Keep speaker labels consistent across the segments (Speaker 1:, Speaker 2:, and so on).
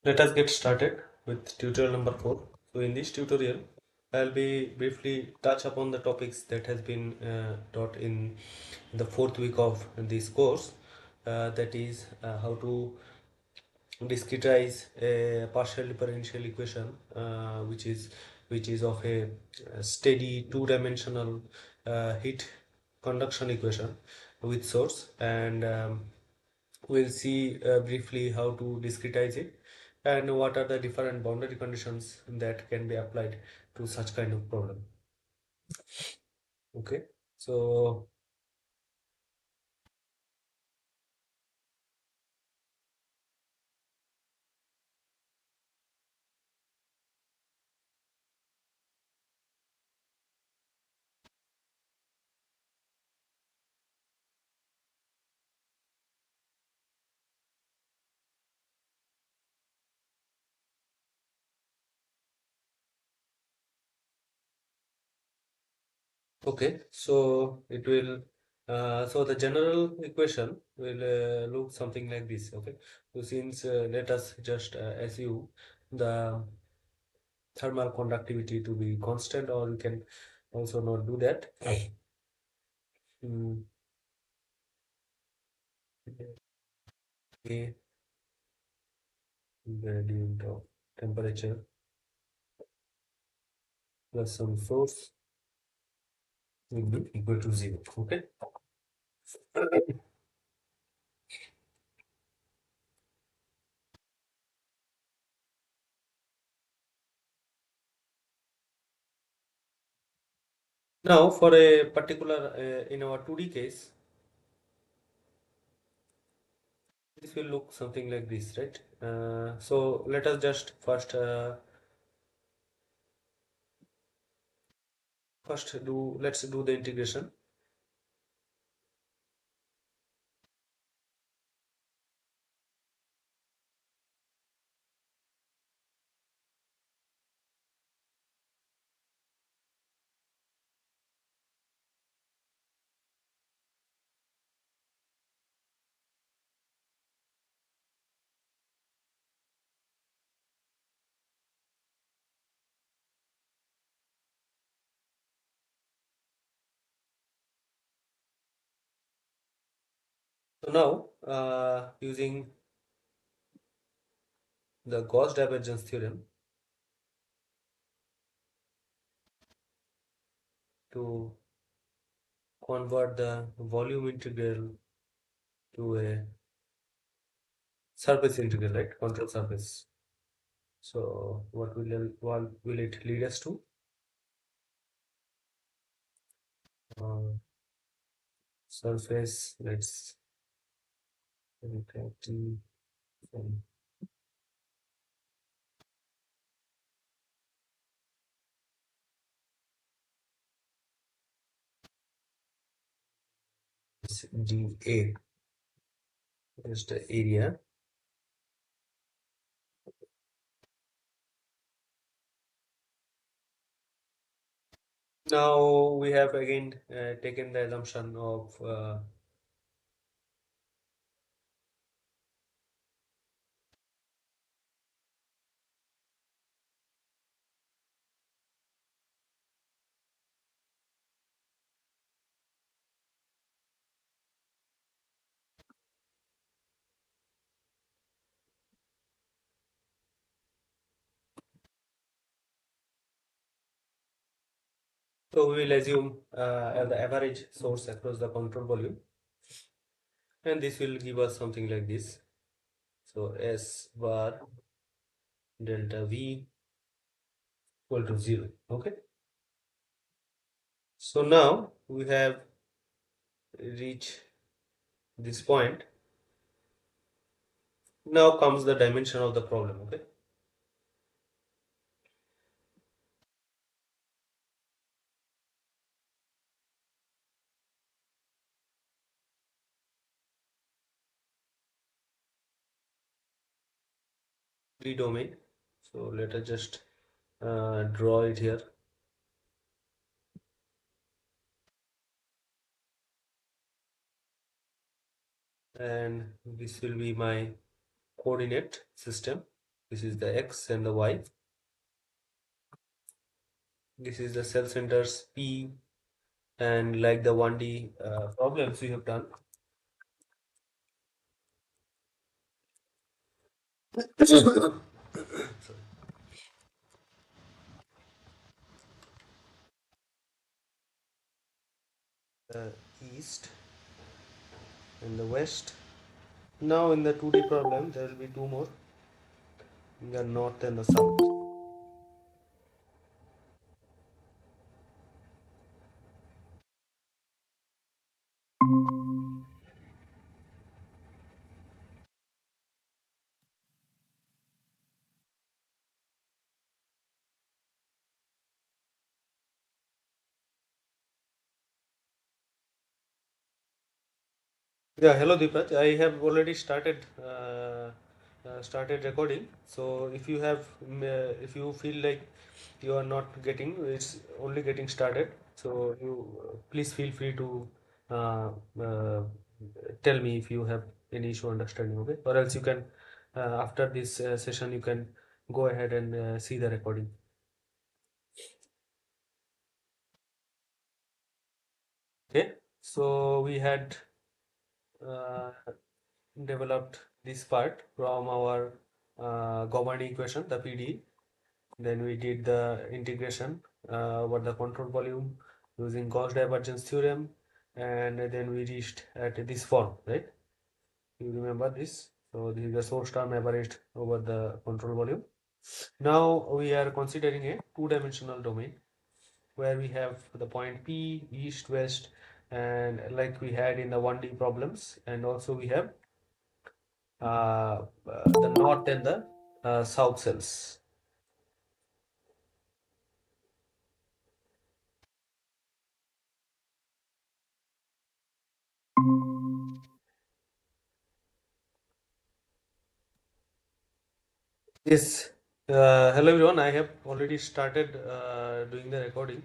Speaker 1: Let us get started with tutorial number 4. So in this tutorial, I'll be briefly touch upon the topics that has been taught in the fourth week of this course. That is how to discretize a partial differential equation, which is of a steady two-dimensional heat conduction equation with source, and we'll see briefly how to discretize it and what are the different boundary conditions that can be applied to such kind of problem. Okay, so okay, so it will so the general equation will look something like this. Okay, so since let us just assume the thermal conductivity to be constant, or we can also not do that. Mm, A gradient of temperature plus some force will be equal to 0. Okay. Now for a particular in our 2D case, this will look something like this, right? So let us just first do let's do the integration. So now using the Gauss divergence theorem to convert the volume integral to a surface integral, right? Control surface. So what will it lead us to? Uh, Surface. Let's look at from this dA is the area. Now we have again taken the assumption of so we will assume the average source across the control volume, and this will give us something like this. So S bar delta V equal to 0. Okay. So now we have reached this point. Now comes the dimension of the problem. Okay. Three domain. So let us just draw it here, and this will be my coordinate system. This is the X and the Y. This is the cell centers P, and like the 1D problems we have done. Sorry. The East and the West. Now in the 2D problem, there will be two more, the North and the South. Yeah, hello Deepak. I have already started recording. So if you feel like you are not getting, it's only getting started. So you please feel free to uh, uh, tell me if you have any issue understanding. Okay, or else you can after this session you can go ahead and see the recording. Okay, so we had uh, developed this part from our governing equation, the PD. Then we did the integration over the control volume using Gauss divergence theorem, and then we reached at this form, right? You remember this? So this is the source term averaged over the control volume. Now we are considering a two-dimensional domain where we have the point P, east, west, and like we had in the 1D problems, and also we have the north and the south cells. Yes. Hello everyone. I have already started doing the recording.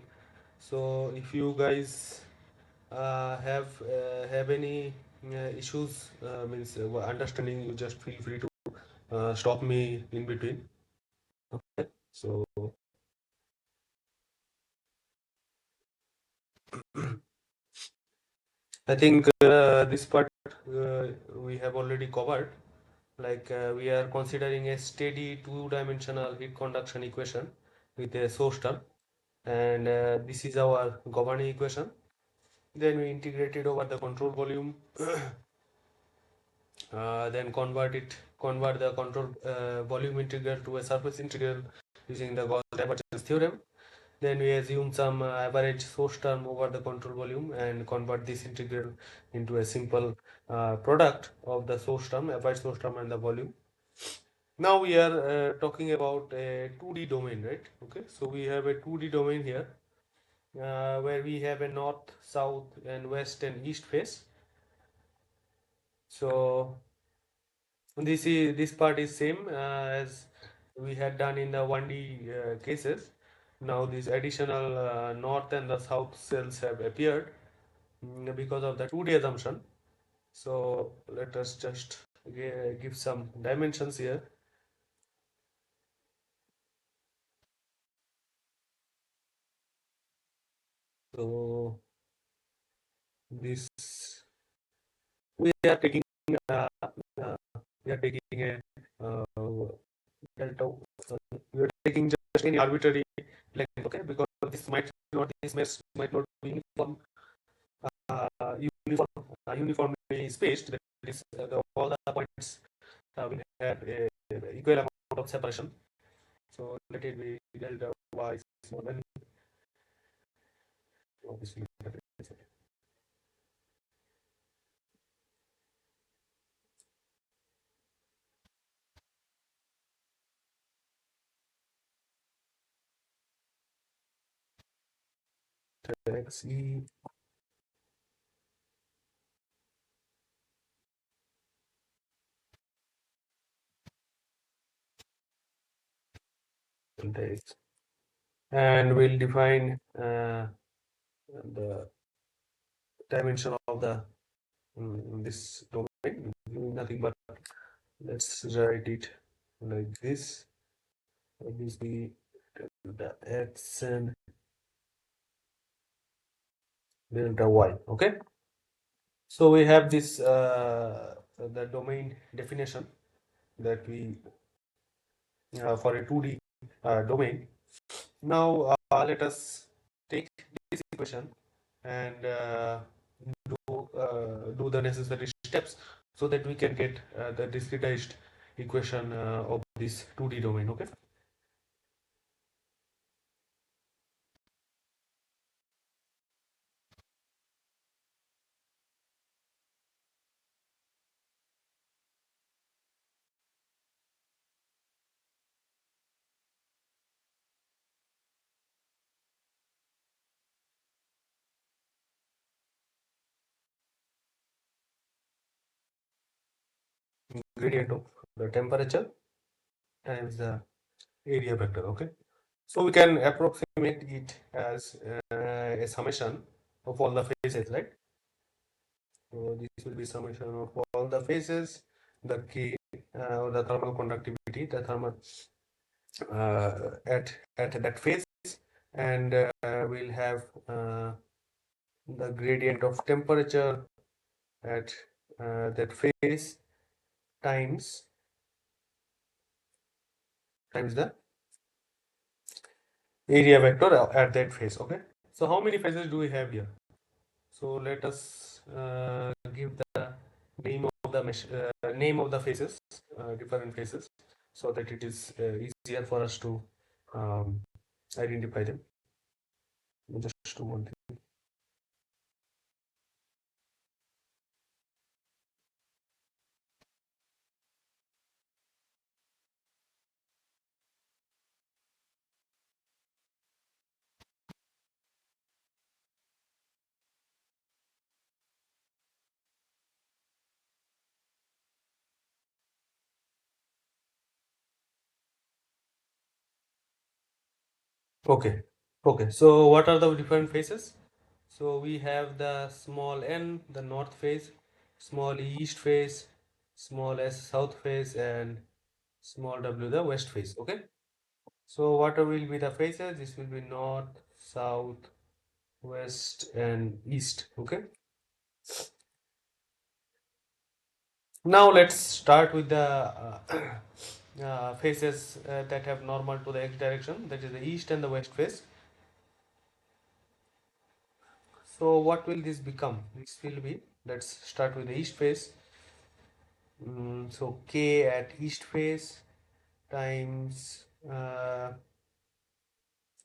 Speaker 1: So if you guys have any issues, means understanding, you just feel free to stop me in between. Okay. So I think this part we have already covered. Like we are considering a steady two-dimensional heat conduction equation with a source term, and this is our governing equation. Then we integrate it over the control volume, then convert the control volume integral to a surface integral using the Gauss divergence theorem. Then we assume some average source term over the control volume and convert this integral into a simple product of the source term, average source term, and the volume. Now we are talking about a 2D domain, right? Okay, so we have a 2D domain here where we have a north, south, and west and east face. So this part is same as we had done in the 1D cases. Now these additional north and the south cells have appeared because of the 2D assumption. So let us just give some dimensions here. So this we are taking uh, uh, we are taking a delta. We are taking just any arbitrary length, okay? Because this mesh might not be uniformly spaced. That is, all the points will have a equal amount of separation. So let it be delta y more than obviously. X e delta x, and we'll define the dimension of the this domain. Nothing but let's write it. like this. This be the x and delta y. Okay. So we have this the domain definition that we for a 2D domain. Now let us take this equation and do the necessary steps so that we can get the discretized equation of this 2D domain. Okay. Gradient of the temperature times the area vector. Okay. So we can approximate it as a summation of all the phases, right? So this will be summation of all the phases, the K, the thermal conductivity, the thermal at that phase, and we'll have the gradient of temperature at that phase times the area vector at that phase. Okay. So how many phases do we have here? So let us give the name of the phases, different phases, so that it is easier for us to um, identify them. Just do one thing. Okay. Okay. So what are the different phases? So we have the small n, the north phase, small east phase, small s south phase, and small w the west phase. Okay. So what will be the phases? This will be north, south, west, and east. Okay. Now let's start with the faces that have normal to the x direction, that is the east and the west face. So what will this become? This will be, let's start with the east face. So k at east face times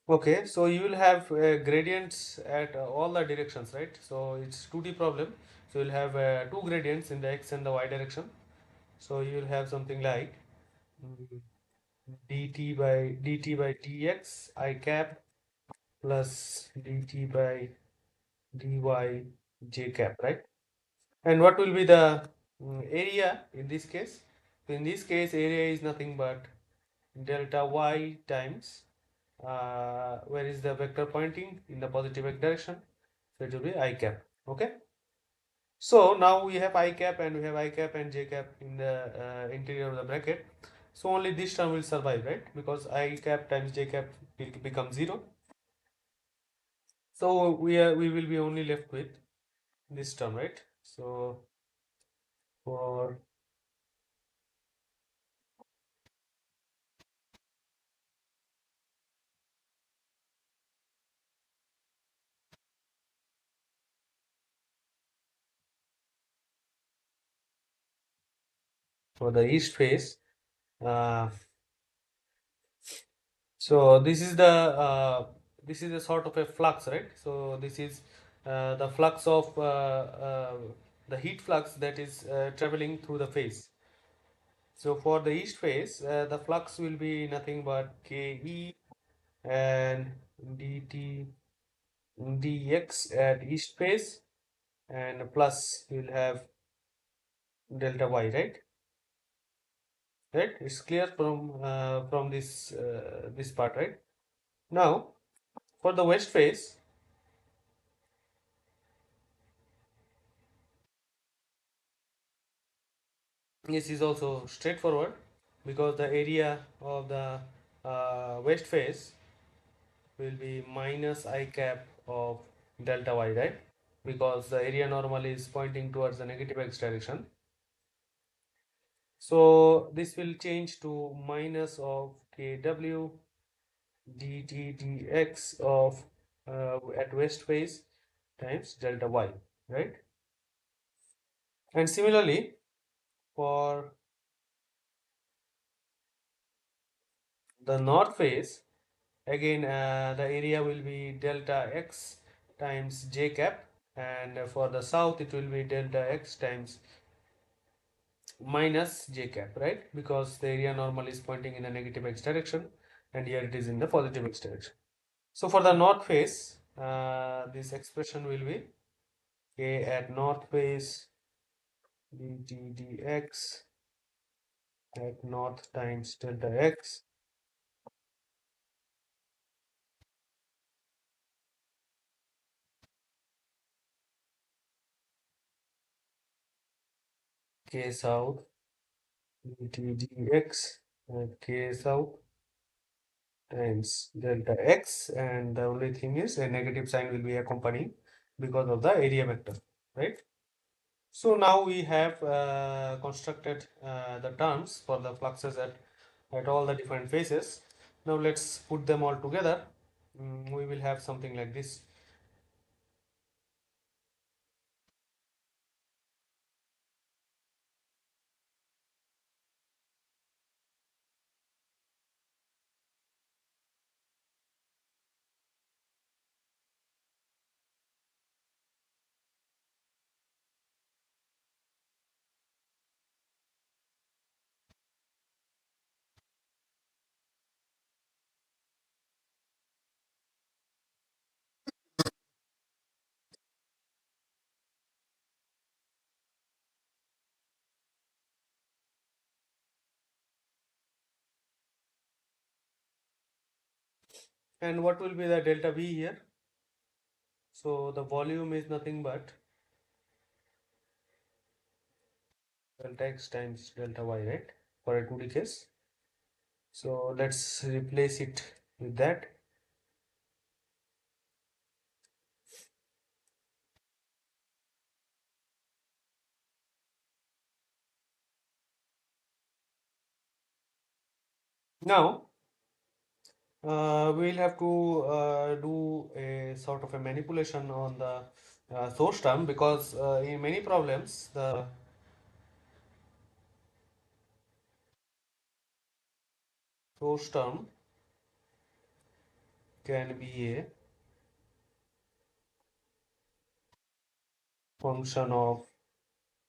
Speaker 1: okay, so you will have gradients at all the directions, right? So it's 2D problem. So you'll have two gradients in the x and the y direction. So you will have something like mm, dt by dx I cap plus dt by dy j cap, right? And what will be the area in this case? So in this case, area is nothing but delta y times where is the vector pointing in the positive x direction? So it will be I cap. Okay. So now we have I cap and we have I cap and j cap in the interior of the bracket. So only this term will survive, right? Because I cap times j cap will become 0. So we will be only left with this term, right? So for the east face, uh, so this is a sort of a flux, right? So this is the flux of the heat flux that is traveling through the phase. So for the east phase, the flux will be nothing but Ke and dt dx at east phase, and plus you'll have delta y, right? Right? It's clear from this part, right? Now for the west phase, this is also straightforward. because the area of the west face will be minus I cap of delta y, right? Because the area normal is pointing towards the negative x direction. So this will change to minus of kw dt dx of at west face times delta y, right? And similarly for the north face, again the area will be delta x times j cap, and for the south it will be delta x times minus j cap, right? Because the area normal is pointing in the negative x direction and here it is in the positive x direction. So for the north face, this expression will be k at north face dt dx at north times delta x k south dt dx at k south times delta x, and the only thing is a negative sign will be accompanying because of the area vector, right? So now we have constructed the terms for the fluxes at all the different phases. Now let's put them all together. We will have something like this. And what will be the delta V here? So the volume is nothing but delta x times delta y, right? For a 2D case. So let's replace it with that. Now we'll have to do a sort of a manipulation on the source term, because in many problems the source term can be a function of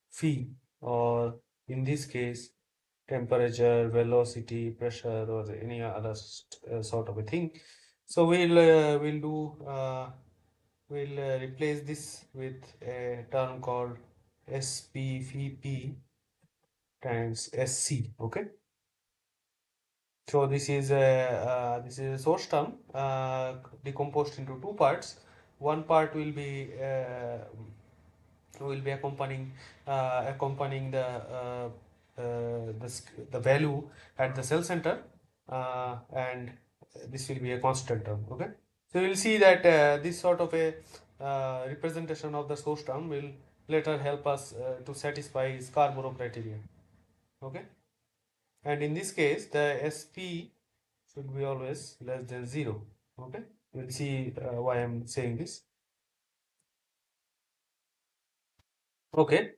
Speaker 1: phi, or in this case temperature, velocity, pressure, or any other sort of a thing. So we'll replace this with a term called SP phi p times SC. Okay. So this is a source term decomposed into two parts. One part will be accompanying the value at the cell center, and this will be a constant term. Okay, so you will see that this sort of a representation of the source term will later help us to satisfy Scarborough criteria. Okay, and in this case the SP should be always less than 0. Okay, we'll see why I'm saying this. Okay,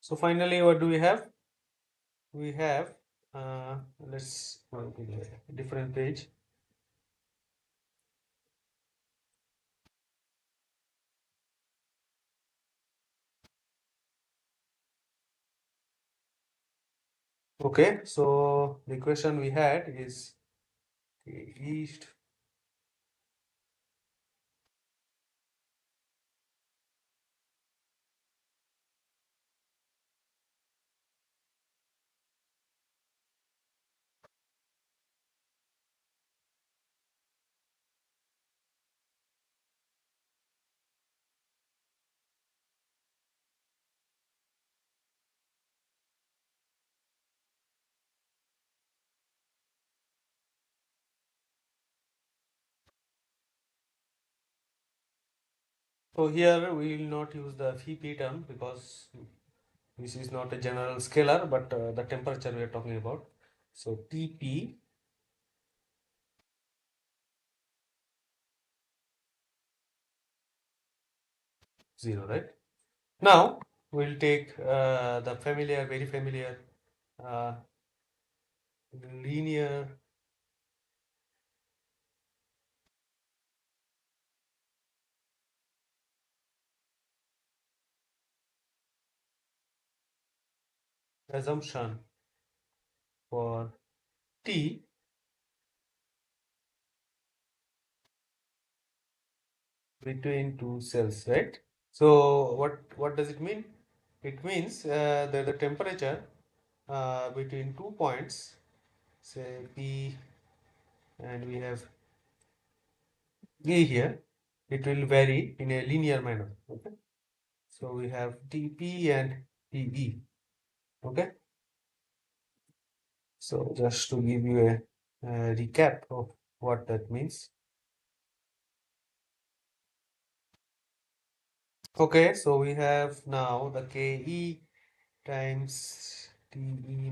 Speaker 1: so finally what do we have? We have let's go to the different page. Okay, so the equation we had is east So here we will not use the Phi term because this is not a general scalar, but the temperature we are talking about. So Tp 0, right? Now we'll take the familiar, very familiar uh, linear assumption for T between two cells, right? So what does it mean? It means that the temperature between 2 points, say P and we have A here, it will vary in a linear manner. Okay, so we have Tp and Pe. Okay, so just to give you a recap of what that means. Okay, so we have now the Ke times Te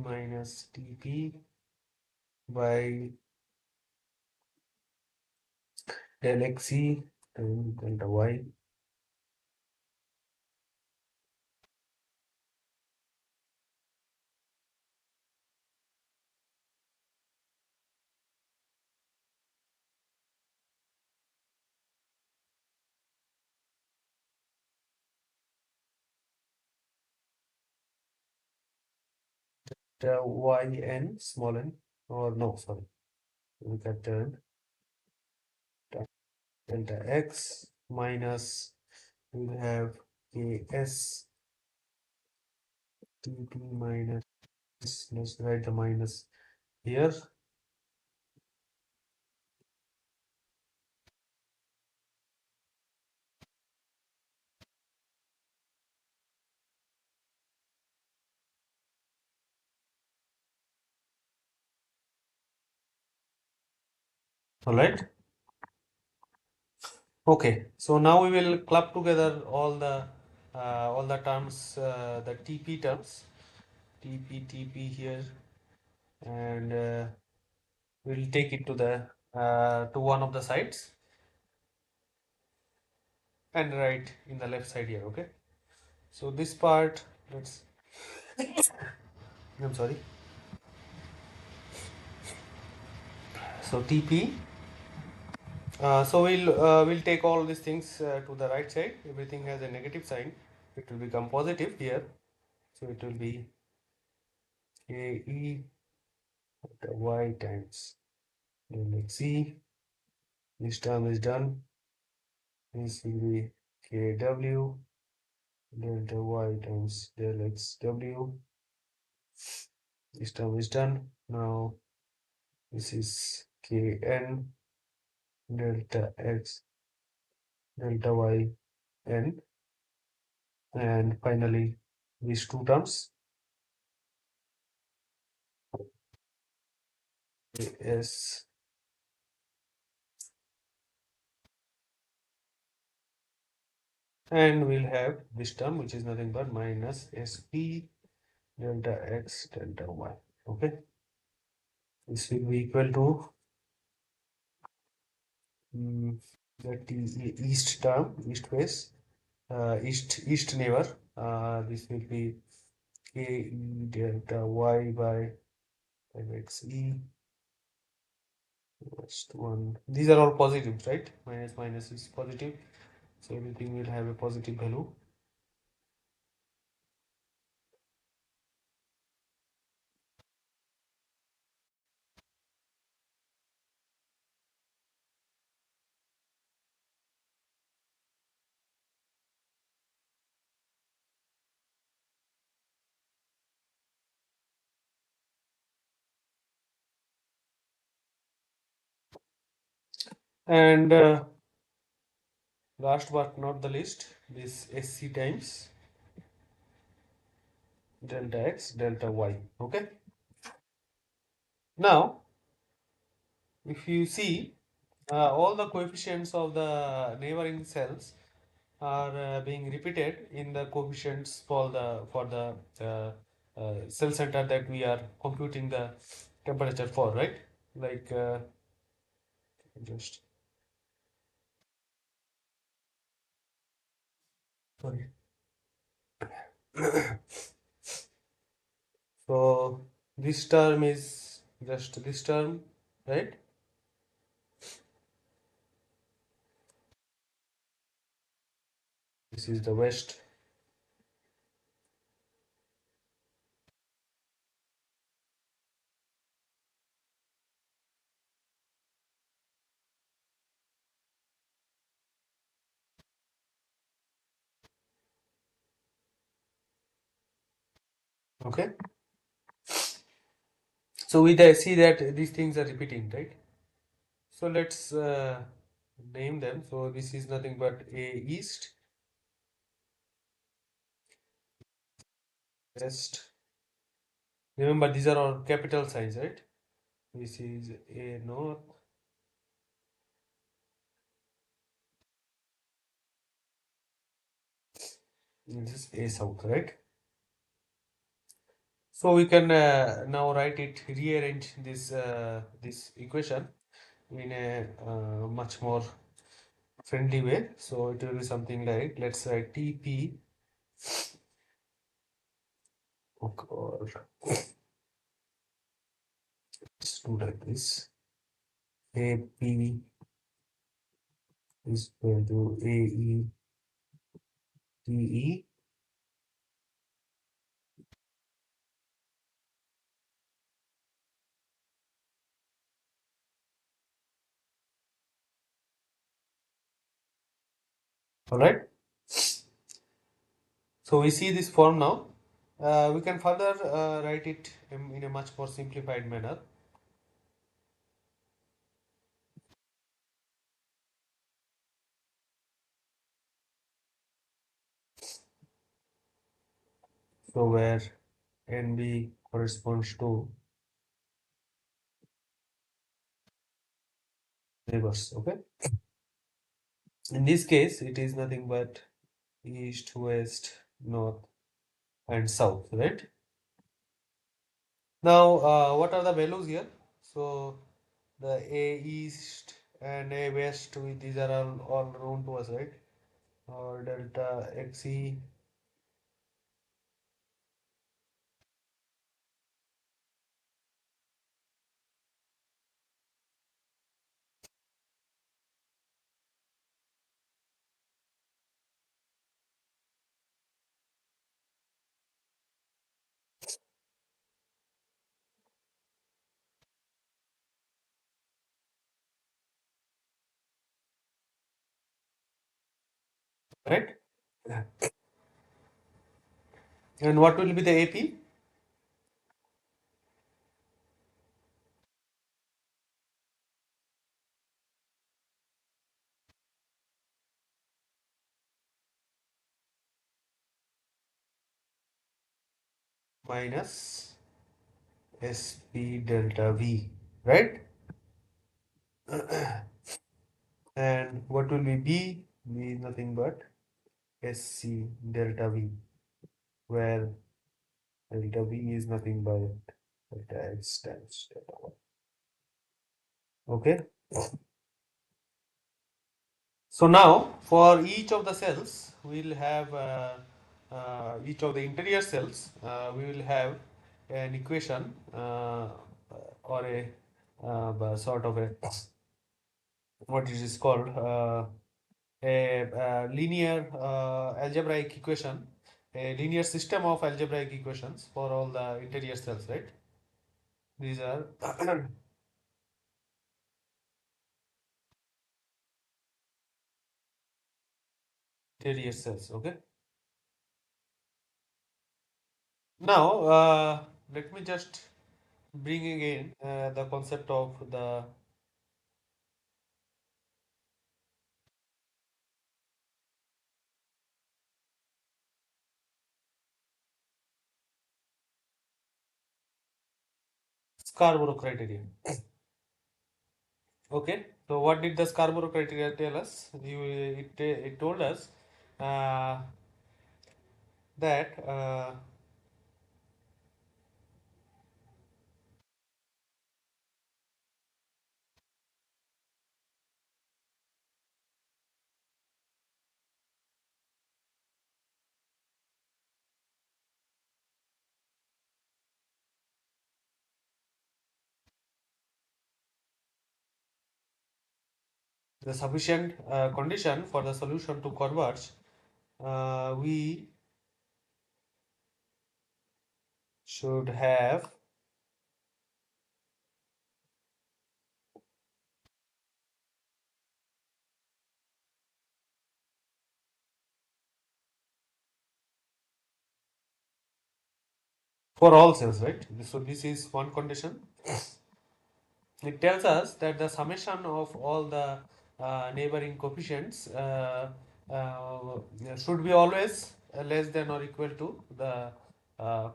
Speaker 1: minus Tp by del Xe times delta Y. Yn small n, or no, sorry, we got delta x minus, we have Ks Tp minus, let's write the minus here. All right. Okay, so now we will club together all the terms, the TP terms, TP here, and we'll take it to the to one of the sides and write in the left side here. Okay, so this part, let's, I'm sorry. So TP. So we'll take all these things to the right side. Everything has a negative sign. It will become positive here. So it will be Ke the y times del Xe. This term is done. This will be Kw delta y times del Xw. This term is done. Now this is Kn delta x delta y n, and finally these two terms As, and we'll have this term which is nothing but minus Sp delta x delta y. Okay, this will be equal to the east term, east phase, east neighbor. This will be Ke delta y by Xe first one. These are all positives, right? Minus minus is positive, so everything will have a positive value. And last but not the least, this Sc times delta x delta y. Okay, now if you see all the coefficients of the neighboring cells, are being repeated in the coefficients for the cell center that we are computing the temperature for, right? Like just sorry. So this term is just this term, right? This is the west. Okay. So we see that these things are repeating, right? So let's name them. So this is nothing but A east, west. Remember, these are all capital signs, right? This is A north, this is A south, right? So we can now write it, rearrange this equation in a much more friendly way. So it will be something like, let's write TP, or let's do like this. AP is equal to AETE. All right. So we see this form now. We can further write it in a much more simplified manner. So where NB corresponds to neighbors. Okay. In this case, it is nothing but east, west, north, and south, right? Now, what are the values here? So the A east and A west, these are all known to us, right? Or delta XE, right? And what will be the AP? Minus SP delta V, right? And what will be B? B is nothing but SC delta V, where delta V is nothing but delta X times delta Y. Okay. So now for each of the cells, we'll have each of the interior cells, we will have an equation or a sort of a what it is called a linear algebraic equation, a linear system of algebraic equations for all the interior cells, right? These are interior cells. Okay. Now let me just bring again the concept of the Scarborough criteria. Okay, so what did the Scarborough criteria tell us? It told us uh, that the sufficient condition for the solution to converge, we should have for all cells, right? So this is one condition. It tells us that the summation of all the neighboring coefficients should be always less than or equal to the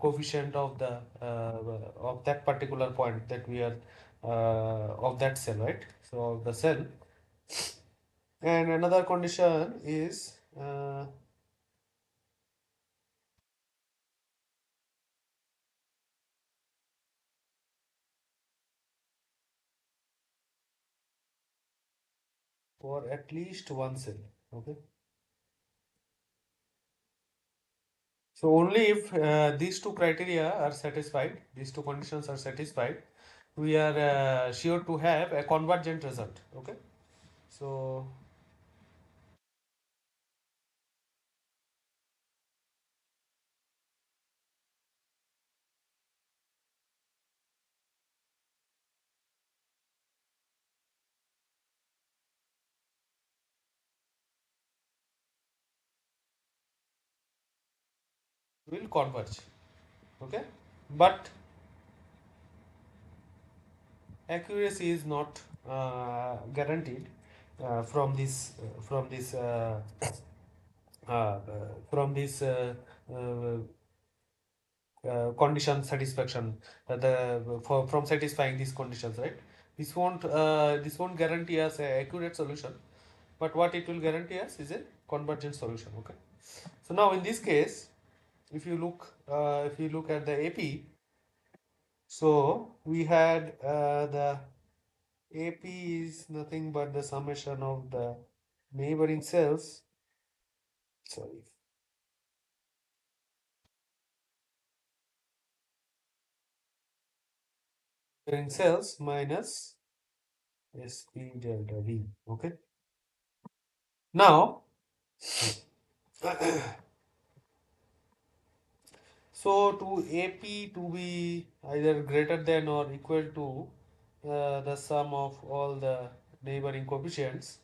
Speaker 1: coefficient of the of that particular point that we are of that cell, right? So of the cell. And another condition is for at least one cell. Okay. So only if these two criteria are satisfied, these two conditions are satisfied, we are sure to have a convergent result. Okay. So will converge. Okay. But accuracy is not guaranteed from this uh, from this condition satisfaction the for from satisfying these conditions, right? This won't guarantee us a accurate solution, but what it will guarantee us is a convergent solution. Okay. So now in this case, if you look at the AP, so we had the AP is nothing but the summation of the neighboring cells, sorry, neighboring cells minus SP delta V. Okay. Now, so to AP to be either greater than or equal to the sum of all the neighboring coefficients,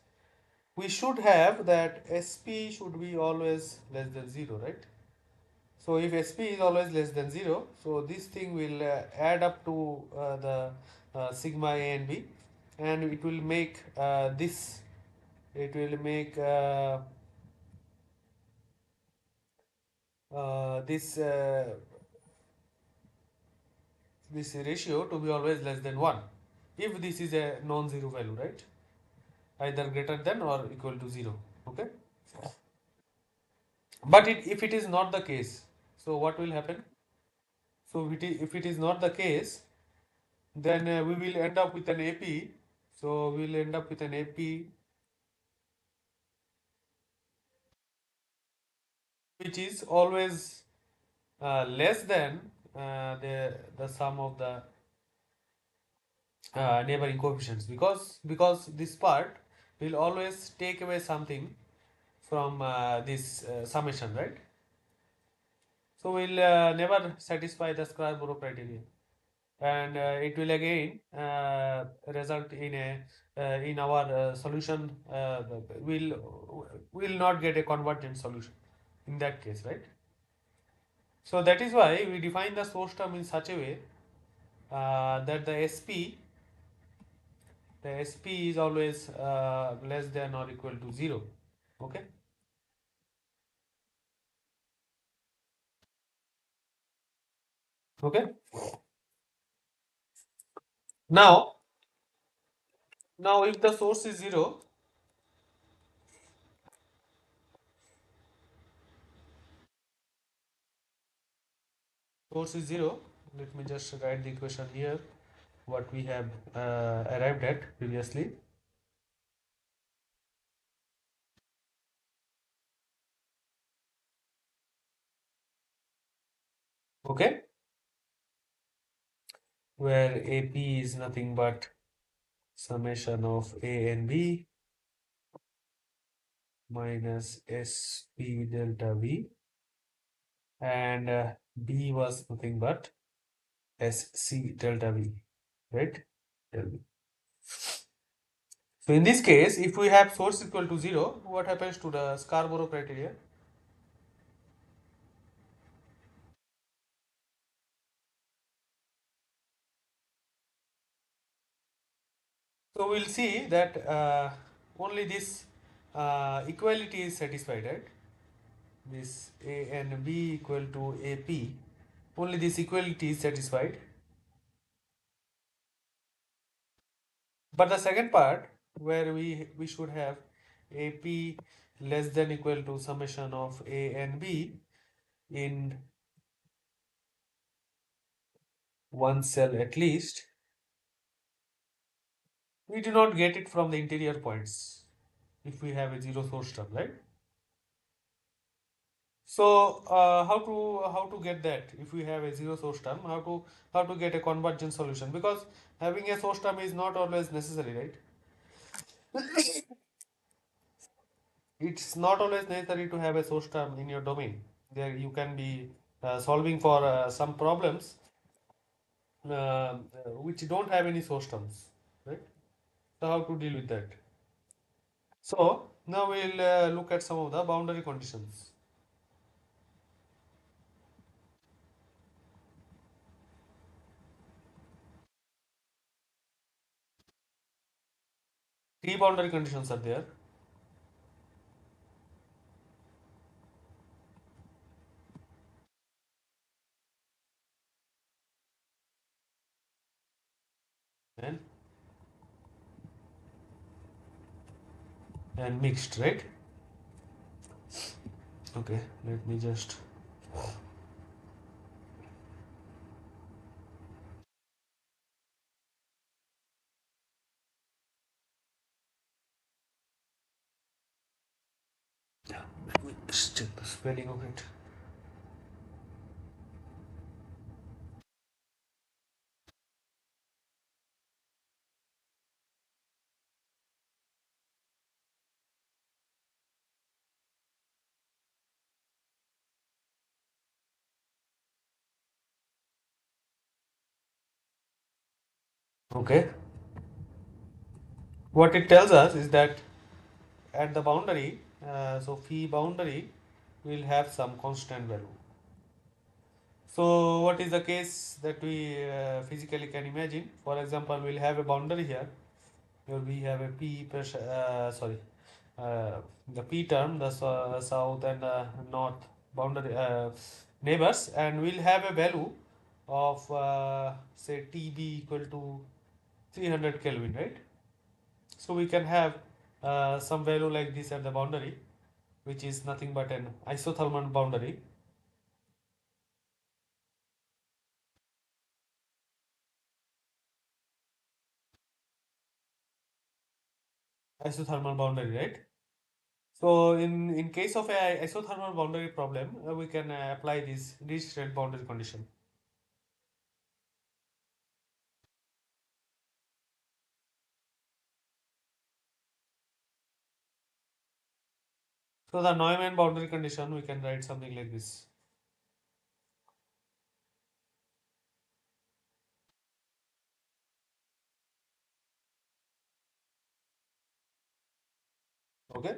Speaker 1: we should have that SP should be always less than 0, right? So if SP is always less than 0, so this thing will add up to the sigma A and B, and it will make it will make this this ratio to be always less than 1 if this is a non-zero value, right? Either greater than or equal to 0. Okay. But if it is not the case, so what will happen? So if it is not the case, then we will end up with an AP. So we will end up with an AP which is always less than the sum of the neighboring coefficients, because this part will always take away something from this summation, right? So we'll never satisfy the Scarborough criteria, and it will again result in a in our solution. Will not get a convergent solution in that case, right? So that is why we define the source term in such a way that the SP is always less than or equal to 0. Okay. Okay. Now, now if the source is 0, Source is 0. Let me just write the equation here, what we have arrived at previously. Okay, where AP is nothing but summation of A and B minus SP delta V, and B was nothing but SC delta V, right? Delta V. So in this case, if we have source equal to 0, what happens to the Scarborough criteria? So we'll see that only this equality is satisfied, right? This A and B equal to AP, only this equality is satisfied. But the second part, where we should have AP less than equal to summation of A and B in one cell at least, we do not get it from the interior points if we have a zero source term, right? So how to get that if we have a zero source term? How to get a convergent solution? Because having a source term is not always necessary, right? It's not always necessary to have a source term in your domain. There you can be solving for some problems which don't have any source terms, right? So how to deal with that? So now we'll look at some of the boundary conditions. Three boundary conditions are there. and and mixed, right? Okay, let me just check the spelling of it. Okay, what it tells us is that at the boundary, so phi boundary will have some constant value. So what is the case that we physically can imagine? For example, we'll have a boundary here where we have a p pressure, the p term, the south and north boundary neighbors, and we'll have a value of say TB equal to 300 Kelvin, right? So we can have some value like this at the boundary, which is nothing but an isothermal boundary. Isothermal boundary, right? So in case of a isothermal boundary problem, we can apply this Dirichlet boundary condition. So the Neumann boundary condition, we can write something like this. Okay.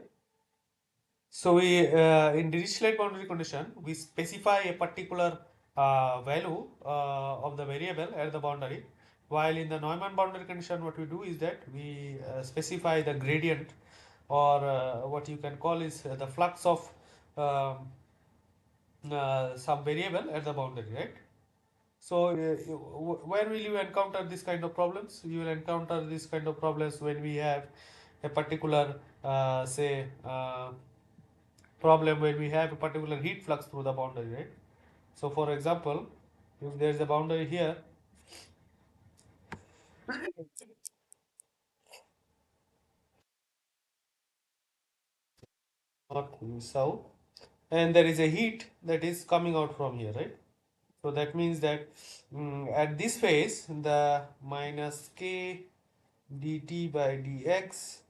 Speaker 1: So we in Dirichlet boundary condition, we specify a particular value of the variable at the boundary. While in the Neumann boundary condition, what we do is that we specify the gradient, or what you can call is the flux of um, some variable at the boundary, right? So, where will you encounter this kind of problems? You will encounter this kind of problems when we have a particular, say, problem where we have a particular heat flux through the boundary, right? So, for example, if there is a boundary here, north, south, and there is a heat that is coming out from here, right? So that means that at this phase, the minus k dt by dx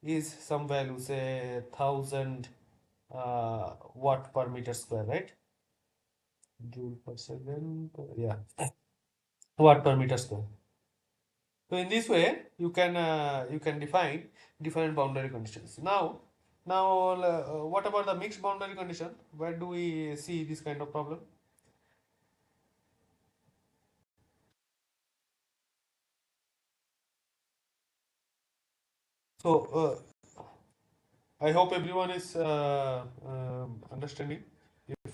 Speaker 1: is some value, say 1000 watt per meter square, right? Joule per second, yeah, watt per meter square. So in this way, you can define different boundary conditions. Now, what about the mixed boundary condition? Where do we see this kind of problem? So I hope everyone is understanding.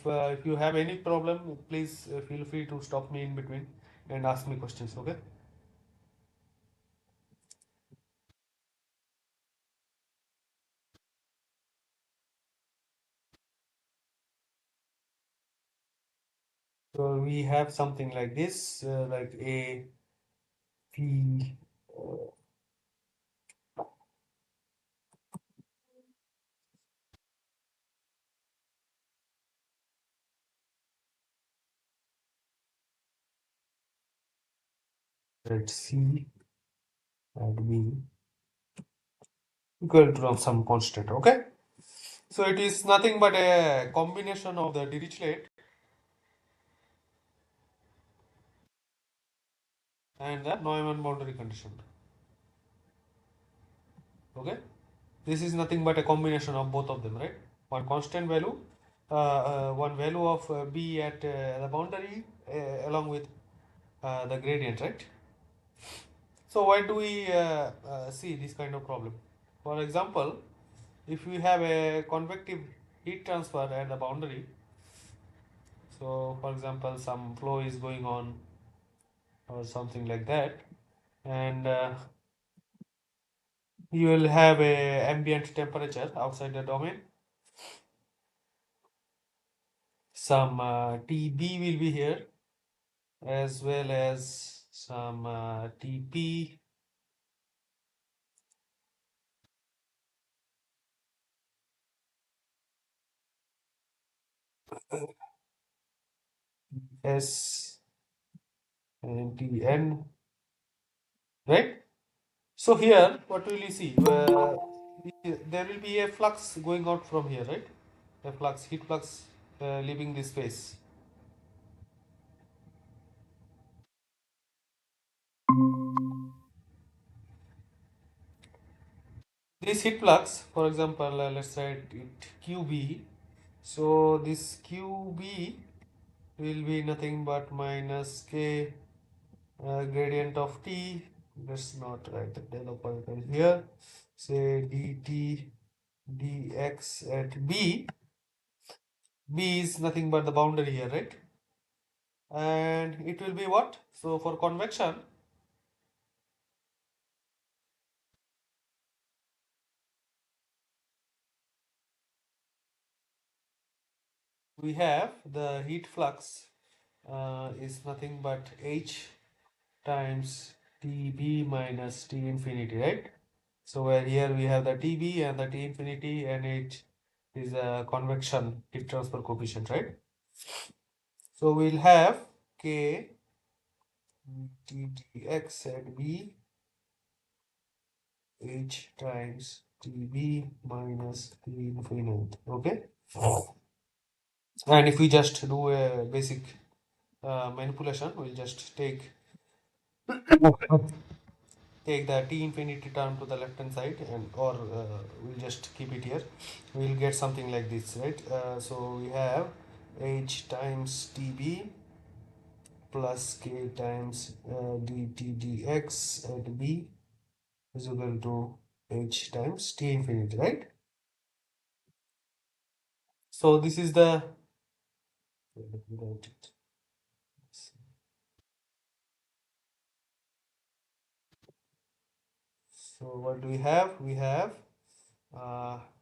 Speaker 1: If you have any problem, please feel free to stop me in between and ask me questions. Okay. So we have something like this, like A P. Let C and B equal to some constant. Okay. So it is nothing but a combination of the Dirichlet and the Neumann boundary condition. Okay. This is nothing but a combination of both of them, right? One constant value, one value of B at the boundary along with the gradient, right? So why do we see this kind of problem? For example, if we have a convective heat transfer at the boundary, so for example, some flow is going on or something like that, and you will have a ambient temperature outside the domain. Some TB will be here as well as some TP S and TN, right? So here, what will you see? There will be a flux going out from here, right? A flux, heat flux leaving this space. This heat flux, for example, let's write it QB. So this QB will be nothing but minus K gradient of T. Let's not write the del operator here. Say dt dx at B. B is nothing but the boundary here, right? And it will be what? So for convection, we have the heat flux is nothing but H times TB minus T infinity, right? So where here we have the TB and the T infinity, and H is a convection heat transfer coefficient, right? So we'll have K TDX at B H times TB minus T infinite, okay? And if we just do a basic manipulation, we'll just take the T infinity term to the left hand side, and or we'll just keep it here. We'll get something like this, right? So we have H times TB plus K times dt dx at B is equal to H times T infinity, right? So this is the, let me write it. So what do we have? We have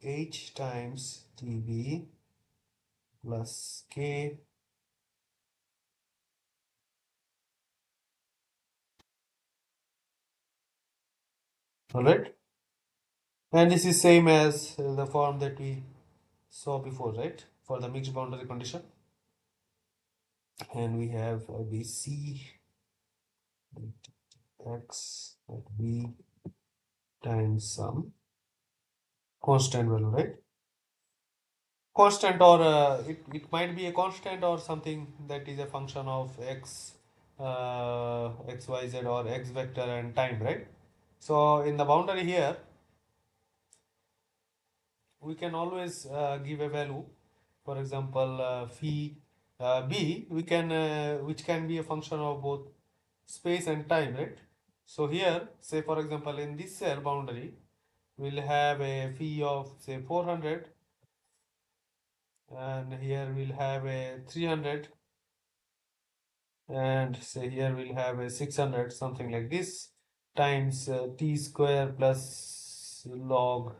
Speaker 1: H times TB plus K All right, and this is same as the form that we saw before, right? For the mixed boundary condition, and we have BC x at b times some constant value, right? Constant, or it might be a constant or something that is a function of x, x y z, or x vector and time, right? So in the boundary here we can always give a value. For example, phi b, we can which can be a function of both space and time, right? So here, say for example, in this cell boundary we'll have a phi of say 400, and here we'll have a 300, and say here we'll have a 600, something like this, times t square plus log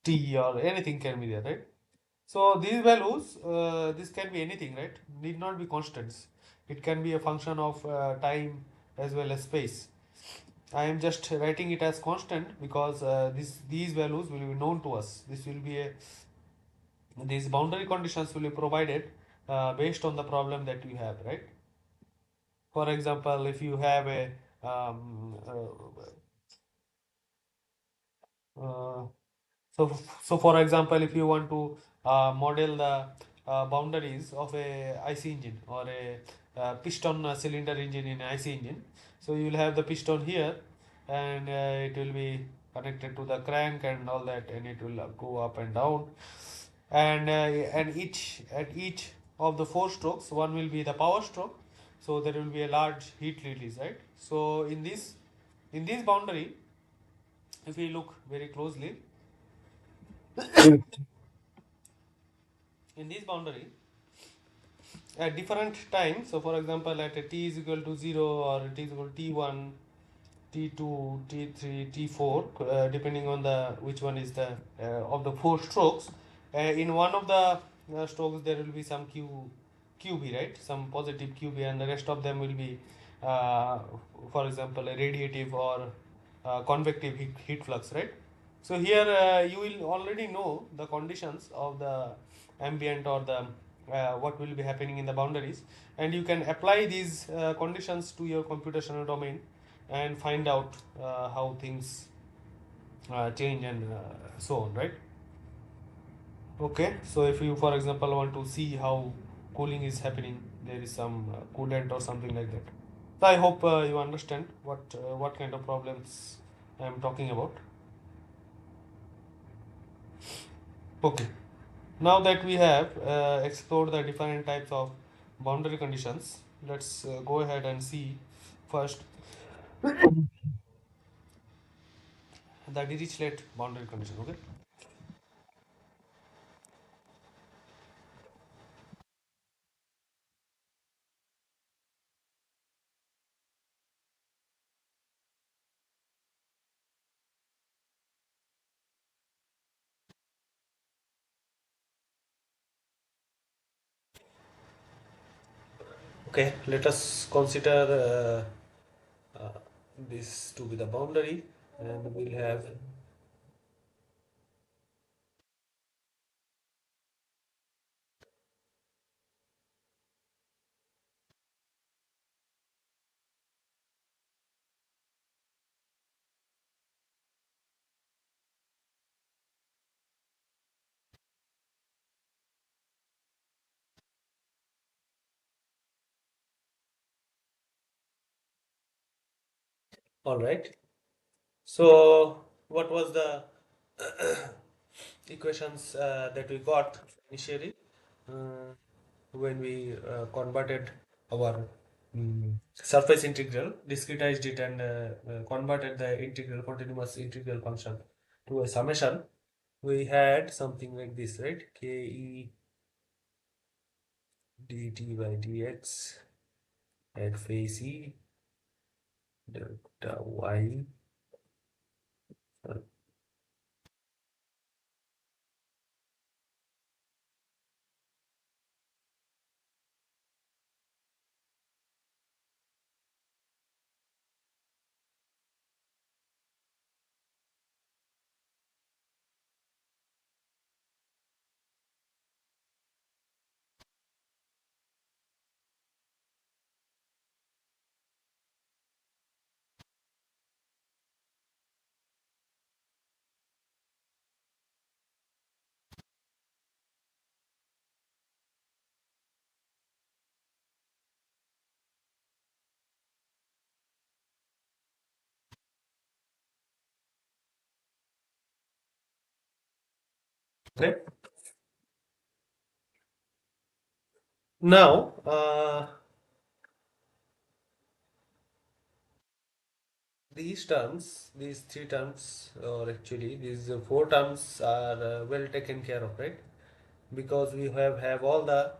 Speaker 1: t, or anything can be there, right? So these values, this can be anything, right? Need not be constants. It can be a function of time as well as space. I am just writing it as constant because these values will be known to us. This will be a these boundary conditions will be provided based on the problem that you have, right? For example, if you have a uh, So, so for example, if you want to model the boundaries of a IC engine, or a piston cylinder engine in IC engine, so you will have the piston here, and it will be connected to the crank and all that, and it will go up and down, and each of the four strokes, one will be the power stroke, so there will be a large heat release, right? So in this boundary, if we look very closely, in this boundary at different times, so for example at a t is equal to 0, or t is equal to t1, t2, t3, t4, depending on the which one is the of the four strokes. In one of the strokes there will be some qb, right? Some positive qb, and the rest of them will be uh, for example a radiative or convective heat flux, right? So here you will already know the conditions of the ambient, or the what will be happening in the boundaries, and you can apply these conditions to your computational domain and find out how things change, and so on, right? Okay, so if you for example want to see how cooling is happening, there is some coolant or something like that. So I hope you understand what kind of problems I am talking about. Okay, now that we have explored the different types of boundary conditions, let's go ahead and see first the Dirichlet boundary condition. Okay. Okay, let us consider this to be the boundary, and we'll have. All right. So, what was the equations that we got initially uh, when we converted our surface integral, discretized it, and converted the integral continuous integral function to a summation? We had something like this, right? Ke dt by dx at phase e delta y. Okay. Now, these terms, these three terms, or actually these four terms are well taken care of, right? Because we have all the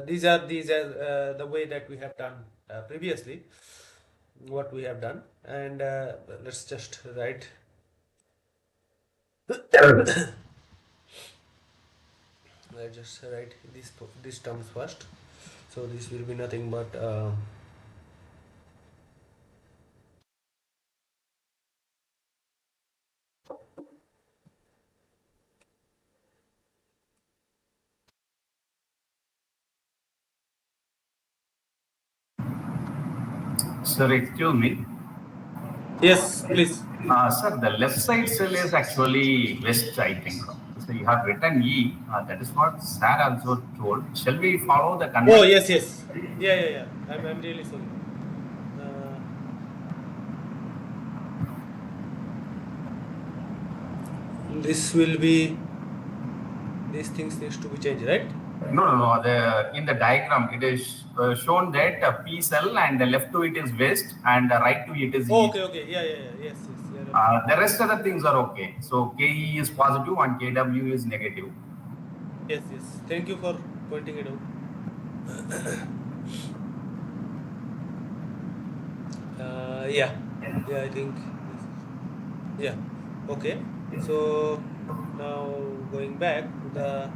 Speaker 1: these are the way that we have done previously, what we have done, and let's just write. Let's just write these terms first. So this will be nothing but
Speaker 2: Sir, excuse me.
Speaker 1: yes, please.
Speaker 2: Sir, the left side cell is actually west, I think. So you have written E. That is what Sir also told. Shall we follow the
Speaker 1: Oh
Speaker 2: convention?
Speaker 1: yes, yes. Yeah. I'm really sorry. Uh, this will be these things needs to be changed, right?
Speaker 2: No. In the diagram, it is shown that P cell and the left to it is west and right to it is
Speaker 1: Oh,
Speaker 2: east.
Speaker 1: okay. Yeah. Yes. You're absolutely
Speaker 2: The
Speaker 1: right.
Speaker 2: rest of the things are okay. So Ke is positive and Kw is negative.
Speaker 1: Yes. Thank you for pointing it out. Yeah. I think this is yeah. Okay. So now going back to the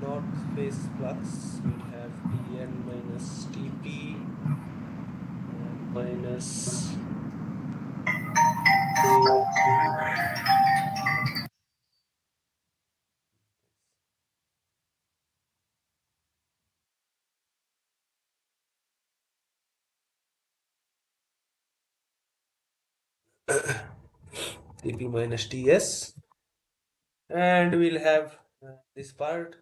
Speaker 1: north face flux, we'll have Tn minus Tp and minus Kp minus Ts, and we'll have this part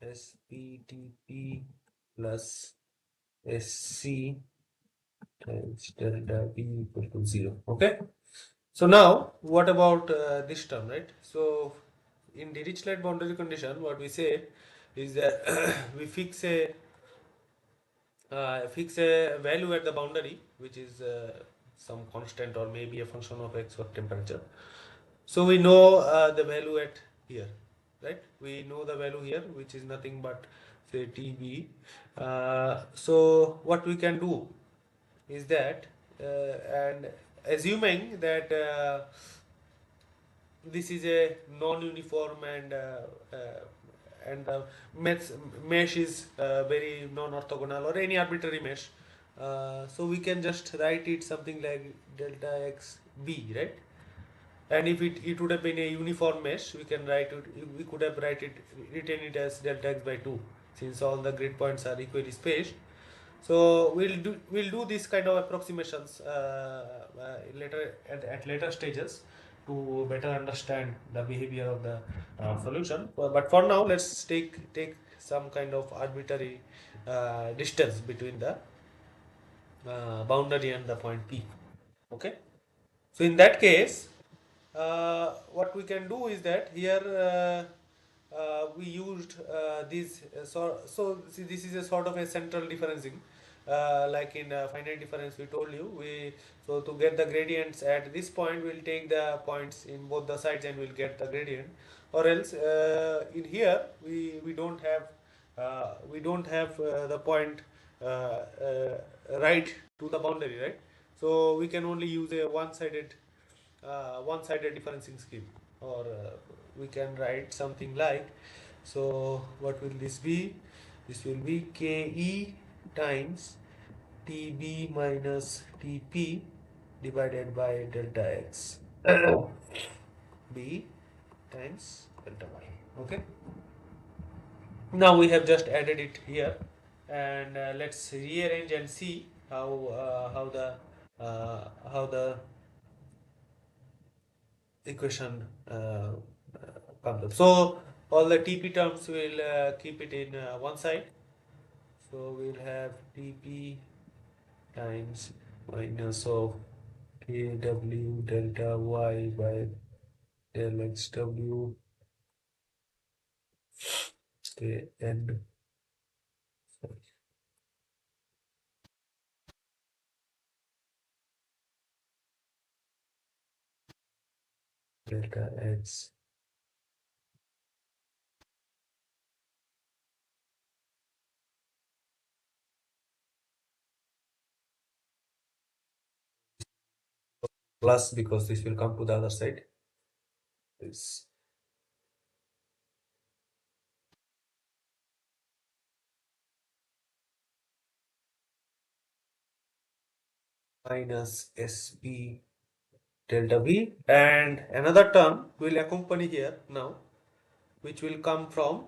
Speaker 1: SPTP plus SC times delta V equal to 0. Okay. So now, what about this term, right? So in Dirichlet boundary condition, what we say is that we fix a value at the boundary, which is some constant or maybe a function of x or temperature. So we know the value at here, right? We know the value here, which is nothing but say TB. So what we can do is that, and assuming that this is a non-uniform and the mesh is very non-orthogonal or any arbitrary mesh, so we can just write it something like delta x b, right? And if it would have been a uniform mesh, we can write it, we could have written it as delta x by 2, since all the grid points are equally spaced. So we'll do this kind of approximations later at later stages to better understand the behavior of the solution. But for now, let's take some kind of arbitrary distance between the boundary and the point P. Okay. So in that case, what we can do is that here we used so see, this is a sort of a central differencing, like in finite difference we told you. So to get the gradients at this point, we'll take the points in both the sides and we'll get the gradient. Or else in here we don't have the point right to the boundary, right? So we can only use a one-sided differencing scheme, or we can write something like, so what will this be? This will be Ke times Tb minus Tp divided by delta x b times delta y. Okay. Now we have just added it here, and let's rearrange and see how the equation comes up. So all the TP terms will keep it in one side. So we'll have TP times minus of KW delta Y by del xw n delta x plus, because this will come to the other side, is minus sp delta v, and another term will accompany here now, which will come from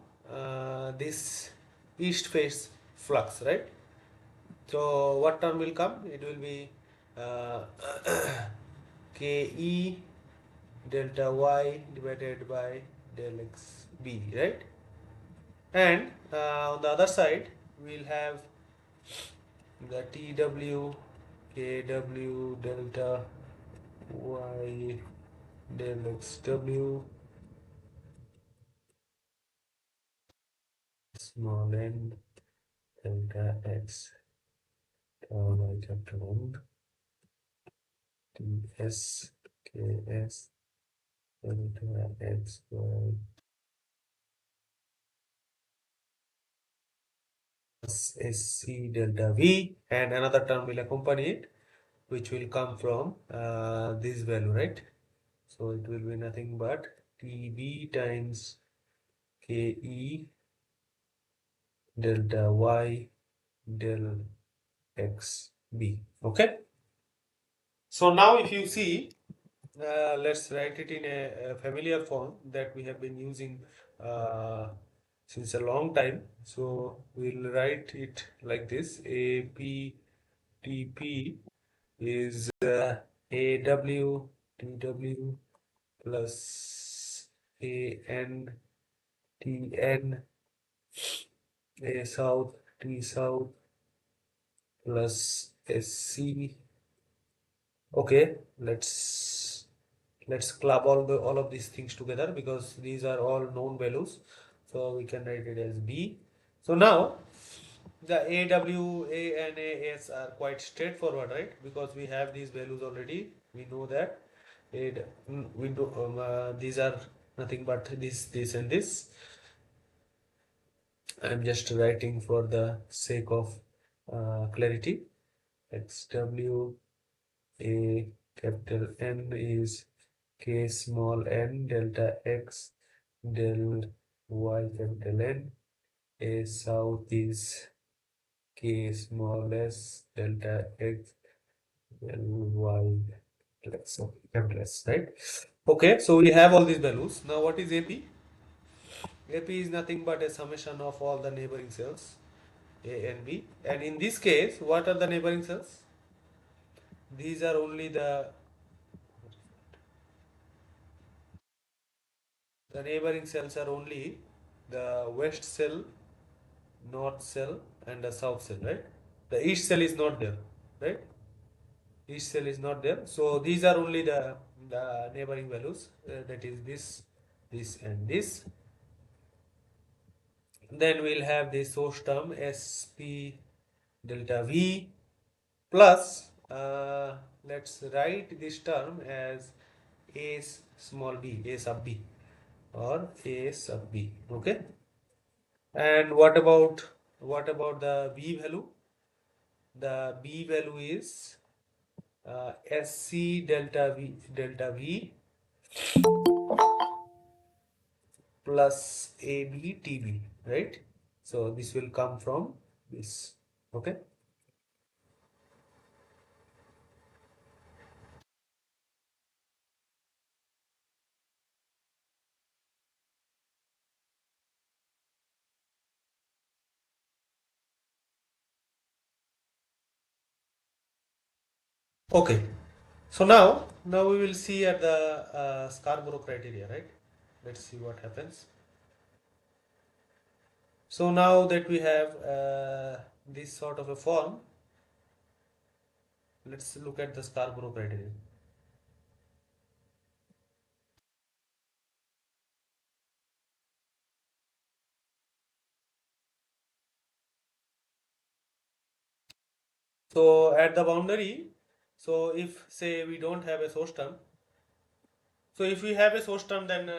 Speaker 1: this east phase flux, right? So what term will come? It will be uh, ke delta y divided by del x b, right? And on the other side, we'll have the tw kw delta y del xw small n delta x y capital N ts ks delta x y plus sc delta v, and another term will accompany it, which will come from this value, right? So it will be nothing but tb times ke delta y del x b. Okay. So now if you see, let's write it in a familiar form that we have been using uh, since a long time. So we'll write it like this: APTP is AW TW plus ANTN A South T South plus SC. Okay, let's club all of these things together, because these are all known values, so we can write it as b. So now the AW, and AS are quite straightforward, right? Because we have these values already. We know that we do these are nothing but this and this. I'm just writing for the sake of clarity. XW A capital N is K small n delta x del y capital N. A south is K small s delta x del y capital S, right? Okay, so we have all these values. Now what is AP? AP is nothing but a summation of all the neighboring cells A and B. And in this case, what are the neighboring cells? These are only the neighboring cells are only the west cell, north cell, and the south cell, right? The east cell is not there, right? East cell is not there. So these are only the neighboring values. That is this, and this. Then we'll have the source term SP delta V plus, let's write this term as A small b, A sub b, or A sub b. Okay. And what about the b value? The b value is SC delta v plus ABTB, right? So this will come from this. Okay. Okay. So now we will see at the Scarborough criteria, right? Let's see what happens. So now that we have this sort of a form, let's look at the Scarborough criteria. So at the boundary, so if say we don't have a source term, so if we have a source term, then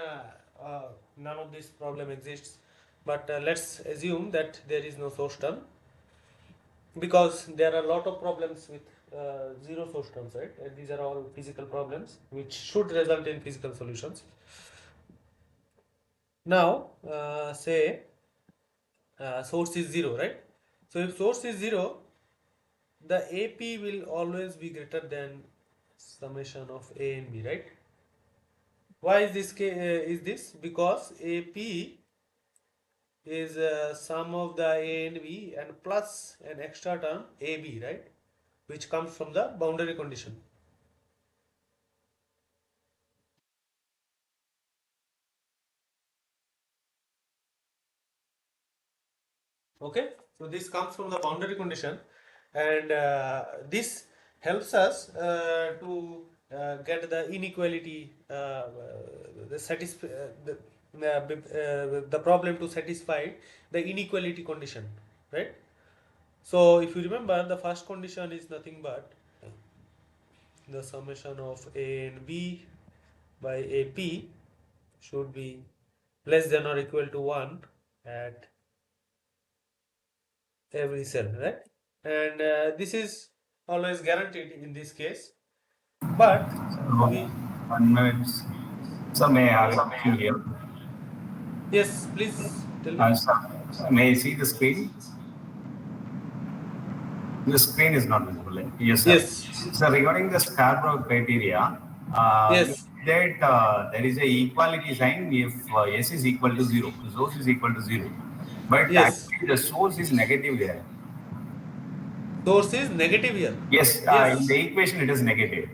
Speaker 1: none of this problem exists. But let's assume that there is no source term, because there are a lot of problems with zero source terms, right? And these are all physical problems which should result in physical solutions. Now, say source is 0, right? So if source is 0, the AP will always be greater than summation of A and B, right? Why is this is this? Because AP is sum of the A and B and plus an extra term AB, right? Which comes from the boundary condition. Okay, so this comes from the boundary condition, and this helps us to get the inequality, the problem to satisfy the inequality condition, right? So if you remember, the first condition is nothing but the summation of A and B by AP should be less than or equal to 1 at every cell, right? And this is always guaranteed in this case, but
Speaker 2: So,
Speaker 1: we
Speaker 2: 1 minute. So may I have a
Speaker 1: yes,
Speaker 2: question here?
Speaker 1: yes, please tell me.
Speaker 2: Sir, may I see the screen? The screen is not visible. Yes, sir.
Speaker 1: Yes,
Speaker 2: So regarding the Scarborough criteria,
Speaker 1: yes,
Speaker 2: that there is a equality sign if S is equal to 0, source is equal to 0. But
Speaker 1: yes,
Speaker 2: actually the source is negative there.
Speaker 1: source is negative here.
Speaker 2: Yes, in
Speaker 1: Yes,
Speaker 2: the equation it is negative.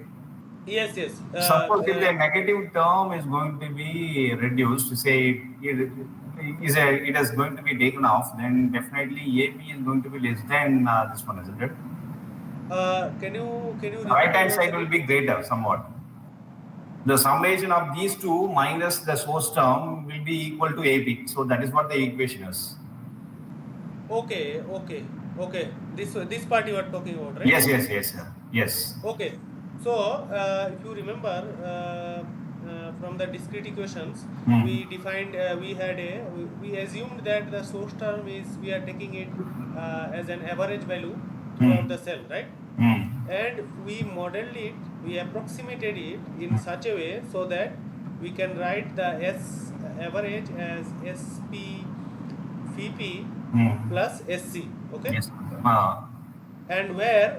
Speaker 1: yes, yes,
Speaker 2: Suppose if the negative term is going to be reduced, say it is going to be taken off, then definitely AP is going to be less than this one, isn't it?
Speaker 1: can you
Speaker 2: Right
Speaker 1: repeat it
Speaker 2: hand
Speaker 1: once
Speaker 2: side will
Speaker 1: again?
Speaker 2: be greater somewhat. The summation of these two minus the source term will be equal to AP. So that is what the equation is.
Speaker 1: Okay, okay, okay. This part you are talking about, right?
Speaker 2: Yes, yes, yes, sir. Yes.
Speaker 1: Okay, so if you remember from the discrete equations, we
Speaker 2: Hmm.
Speaker 1: defined we assumed that the source term is, we are taking it as an average value throughout the
Speaker 2: Hmm.
Speaker 1: cell, right?
Speaker 2: Hmm.
Speaker 1: And we modeled it, we approximated it in such a way so that we can write the S average as SP VP
Speaker 2: Hmm.
Speaker 1: plus SC, okay?
Speaker 2: Yes. Uh,
Speaker 1: And where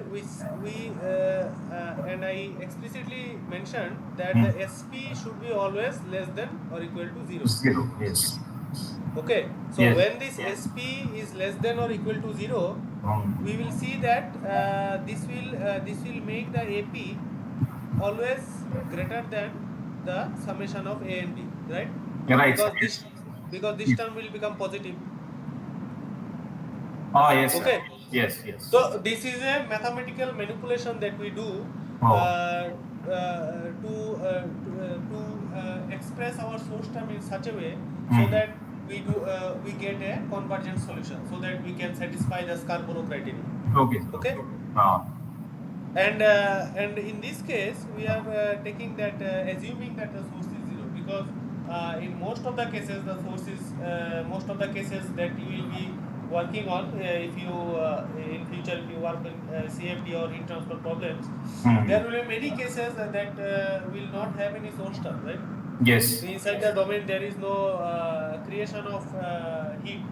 Speaker 1: and I explicitly mentioned that the
Speaker 2: hmm.
Speaker 1: SP should be always less than or equal to 0.
Speaker 2: 0. Yes.
Speaker 1: Okay, so
Speaker 2: Yes.
Speaker 1: when this SP is less than or equal to 0, we will
Speaker 2: Hmm.
Speaker 1: see that this will make the AP always greater than the summation of A and B, right?
Speaker 2: You're right, sir.
Speaker 1: Because
Speaker 2: Yes.
Speaker 1: this
Speaker 2: Yes.
Speaker 1: term will become positive.
Speaker 2: Oh, yes, sir.
Speaker 1: Okay,
Speaker 2: Yes, yes.
Speaker 1: so this is a mathematical manipulation that we do
Speaker 2: Oh.
Speaker 1: to express our source term in such a way so
Speaker 2: Hmm.
Speaker 1: that we get a convergent solution, so that we can satisfy the Scarborough criteria.
Speaker 2: Okay, sir.
Speaker 1: Okay,
Speaker 2: Uh,
Speaker 1: and in this case we are taking that assuming that the source is 0, because in most of the cases the source is most of the cases that you will be working on, if you in future if you work in CFD or heat transfer problems, there
Speaker 2: hmm.
Speaker 1: will be many cases that will not have any source term, right?
Speaker 2: Yes.
Speaker 1: Inside the domain there is no creation of heat,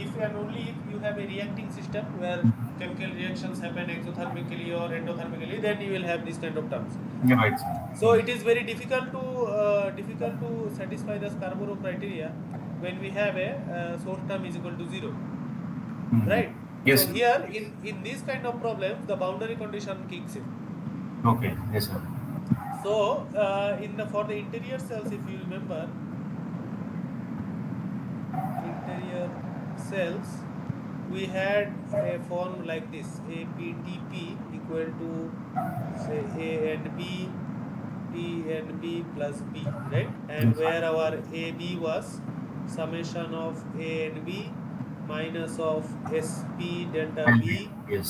Speaker 1: if and only if you have a reacting system where chemical reactions happen exothermically or endothermically, then you will have these kind of terms.
Speaker 2: You're right, sir.
Speaker 1: So it is very difficult to satisfy the Scarborough criteria when we have a source term is equal to 0,
Speaker 2: Hmm.
Speaker 1: right?
Speaker 2: Yes,
Speaker 1: So
Speaker 2: sir.
Speaker 1: here in these kind of problems the boundary condition kicks in.
Speaker 2: Okay. Yes, sir.
Speaker 1: So in the for the interior cells, if you remember, interior cells, we had a form like this: APTP equal to, say, A and B, P and B plus B, right? And
Speaker 2: Yes.
Speaker 1: where our AB was summation of A and B minus of SP delta
Speaker 2: And
Speaker 1: B
Speaker 2: yes.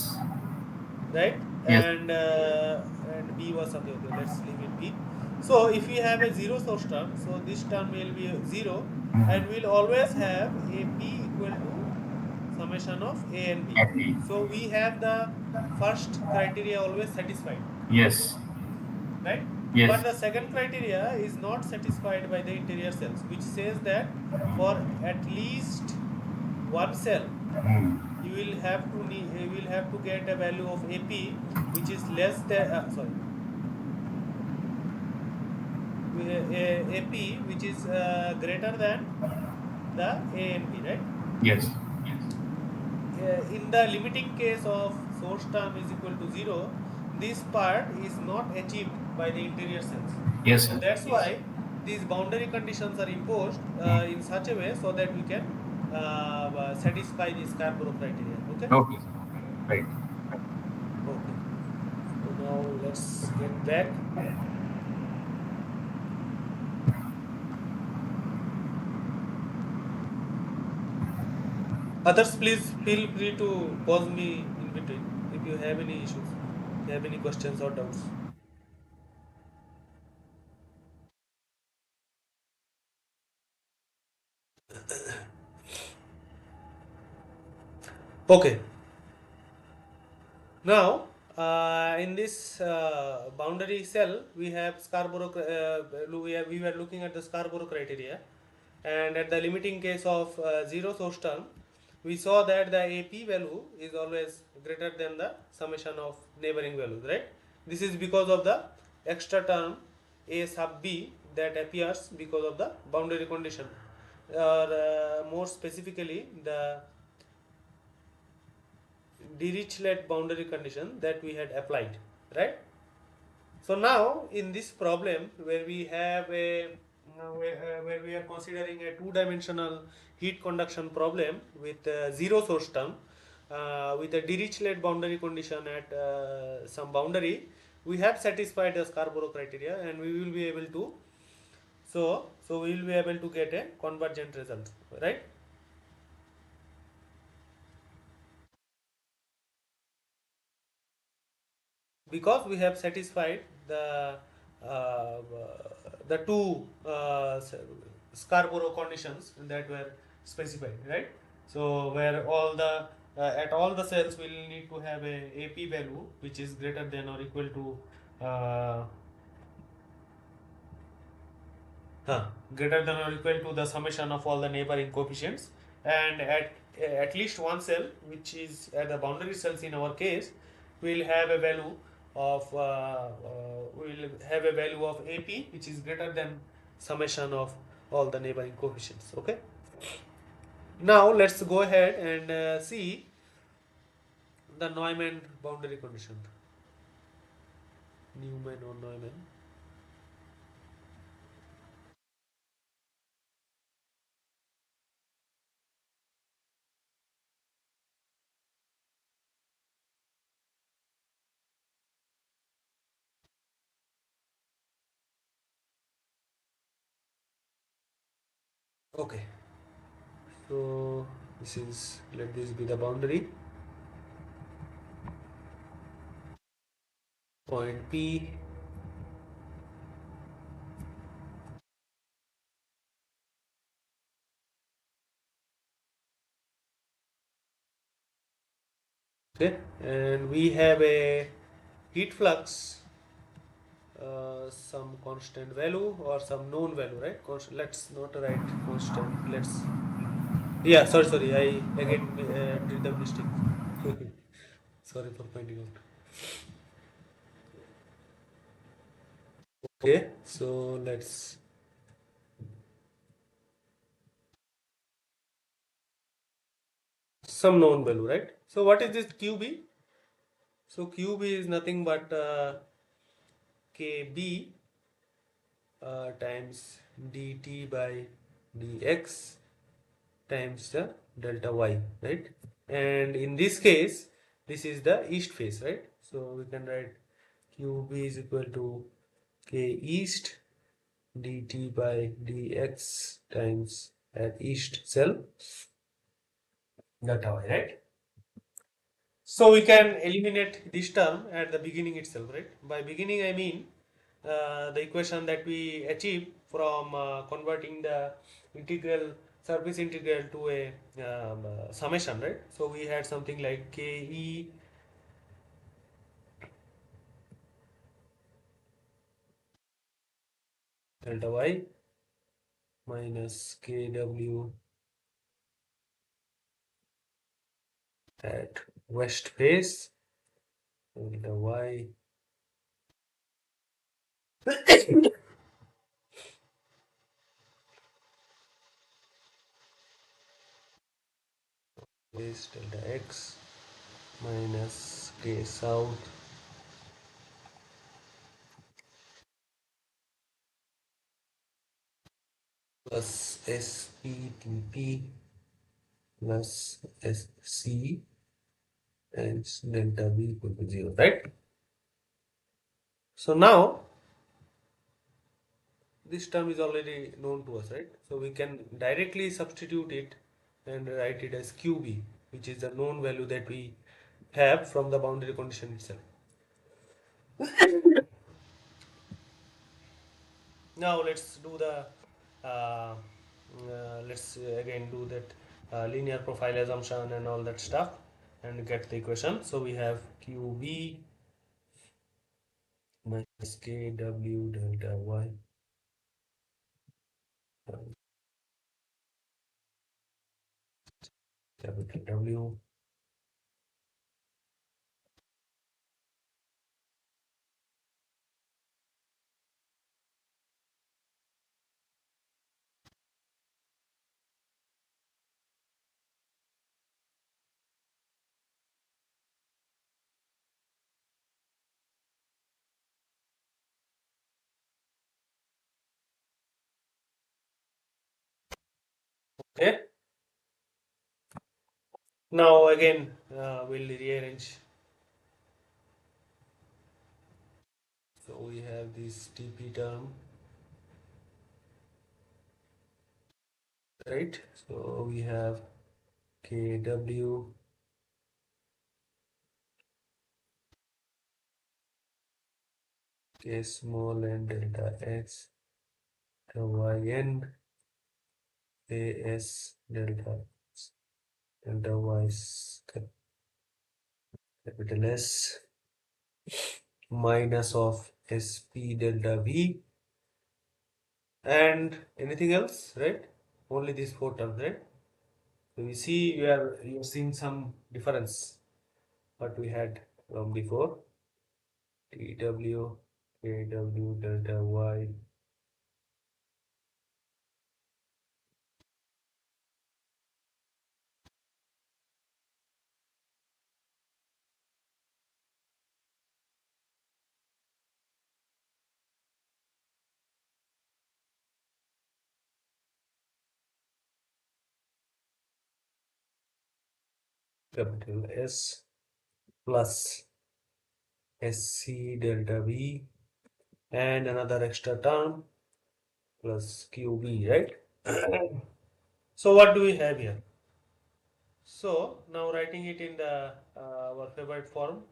Speaker 1: right?
Speaker 2: Yes.
Speaker 1: And B was okay. Okay, let's leave it B. So if we have a zero source term, so this term will be 0, and we'll always have a P equal to summation of A and B.
Speaker 2: Happy.
Speaker 1: So we have the first criteria always satisfied,
Speaker 2: Yes.
Speaker 1: right?
Speaker 2: Yes.
Speaker 1: But the second criteria is not satisfied by the interior cells, which says that for at least one cell,
Speaker 2: Hmm.
Speaker 1: you will have to get a value of AP which is less than AP which is greater than the A and B, right?
Speaker 2: Yes.
Speaker 1: In the limiting case of source term is equal to 0, this part is not achieved by the interior cells.
Speaker 2: Yes,
Speaker 1: So
Speaker 2: sir.
Speaker 1: that's why these boundary conditions are imposed in such a way so that we can satisfy the Scarborough criteria. Okay.
Speaker 2: Okay. Right.
Speaker 1: Okay. So now let's get back. Others, please feel free to pause me in between if you have any issues, if you have any questions or doubts. Okay. Now, in this boundary cell, we have Scarborough. We were looking at the Scarborough criteria, and at the limiting case of zero source term, we saw that the AP value is always greater than the summation of neighboring values, right? This is because of the extra term A sub B that appears because of the boundary condition, or more specifically, the Dirichlet boundary condition that we had applied, right? So now in this problem where we have where we are considering a two-dimensional heat conduction problem with zero source term with a Dirichlet boundary condition at some boundary, we have satisfied the Scarborough criteria, and we will be able to so we will be able to get a convergent result, right? Because we have satisfied uh, the two Scarborough conditions that were specified, right? So where all the at all the cells will need to have a AP value which is greater than or equal to uh, huh, greater than or equal to the summation of all the neighboring coefficients, and at least one cell which is at the boundary cells in our case will have a value of will have a value of AP which is greater than summation of all the neighboring coefficients. Okay, now let's go ahead and see the Neumann boundary condition. Newman or Neumann. Okay, so this is, let this be the boundary point P. Okay, and we have a heat flux, some constant value or some known value, right? Let's not write constant. Let's, yeah, sorry, I again did the mistake. Sorry for pointing out. Okay, so let's some known value, right? So what is this QB? So QB is nothing but KB times dt by dx times the delta y, right? And in this case this is the east phase, right? So we can write qb is equal to k east dt by dx times at east cell delta y, right? So we can eliminate this term at the beginning itself, right? By beginning, I mean the equation that we achieve from converting the integral surface integral to a summation, right? So we had something like Ke delta y minus Kw at west face delta y face delta x minus K south plus SPTP plus SC and delta V equal to 0, right? So now this term is already known to us, right? So we can directly substitute it and write it as QB, which is the known value that we have from the boundary condition itself. Now let's do the let's again do that linear profile assumption and all that stuff and get the equation. So we have QB minus KW delta Y capital W. Okay. Now again we'll rearrange. So we have this TP term, right? So we have KW K small n delta x yn as delta y capital S minus of sp delta v and anything else, right? Only these four terms, right? So we see you're seeing some difference what we had from before. TW KW delta y capital S plus SC delta V and another extra term plus QB, right? So what do we have here? So now writing it in the our favorite form,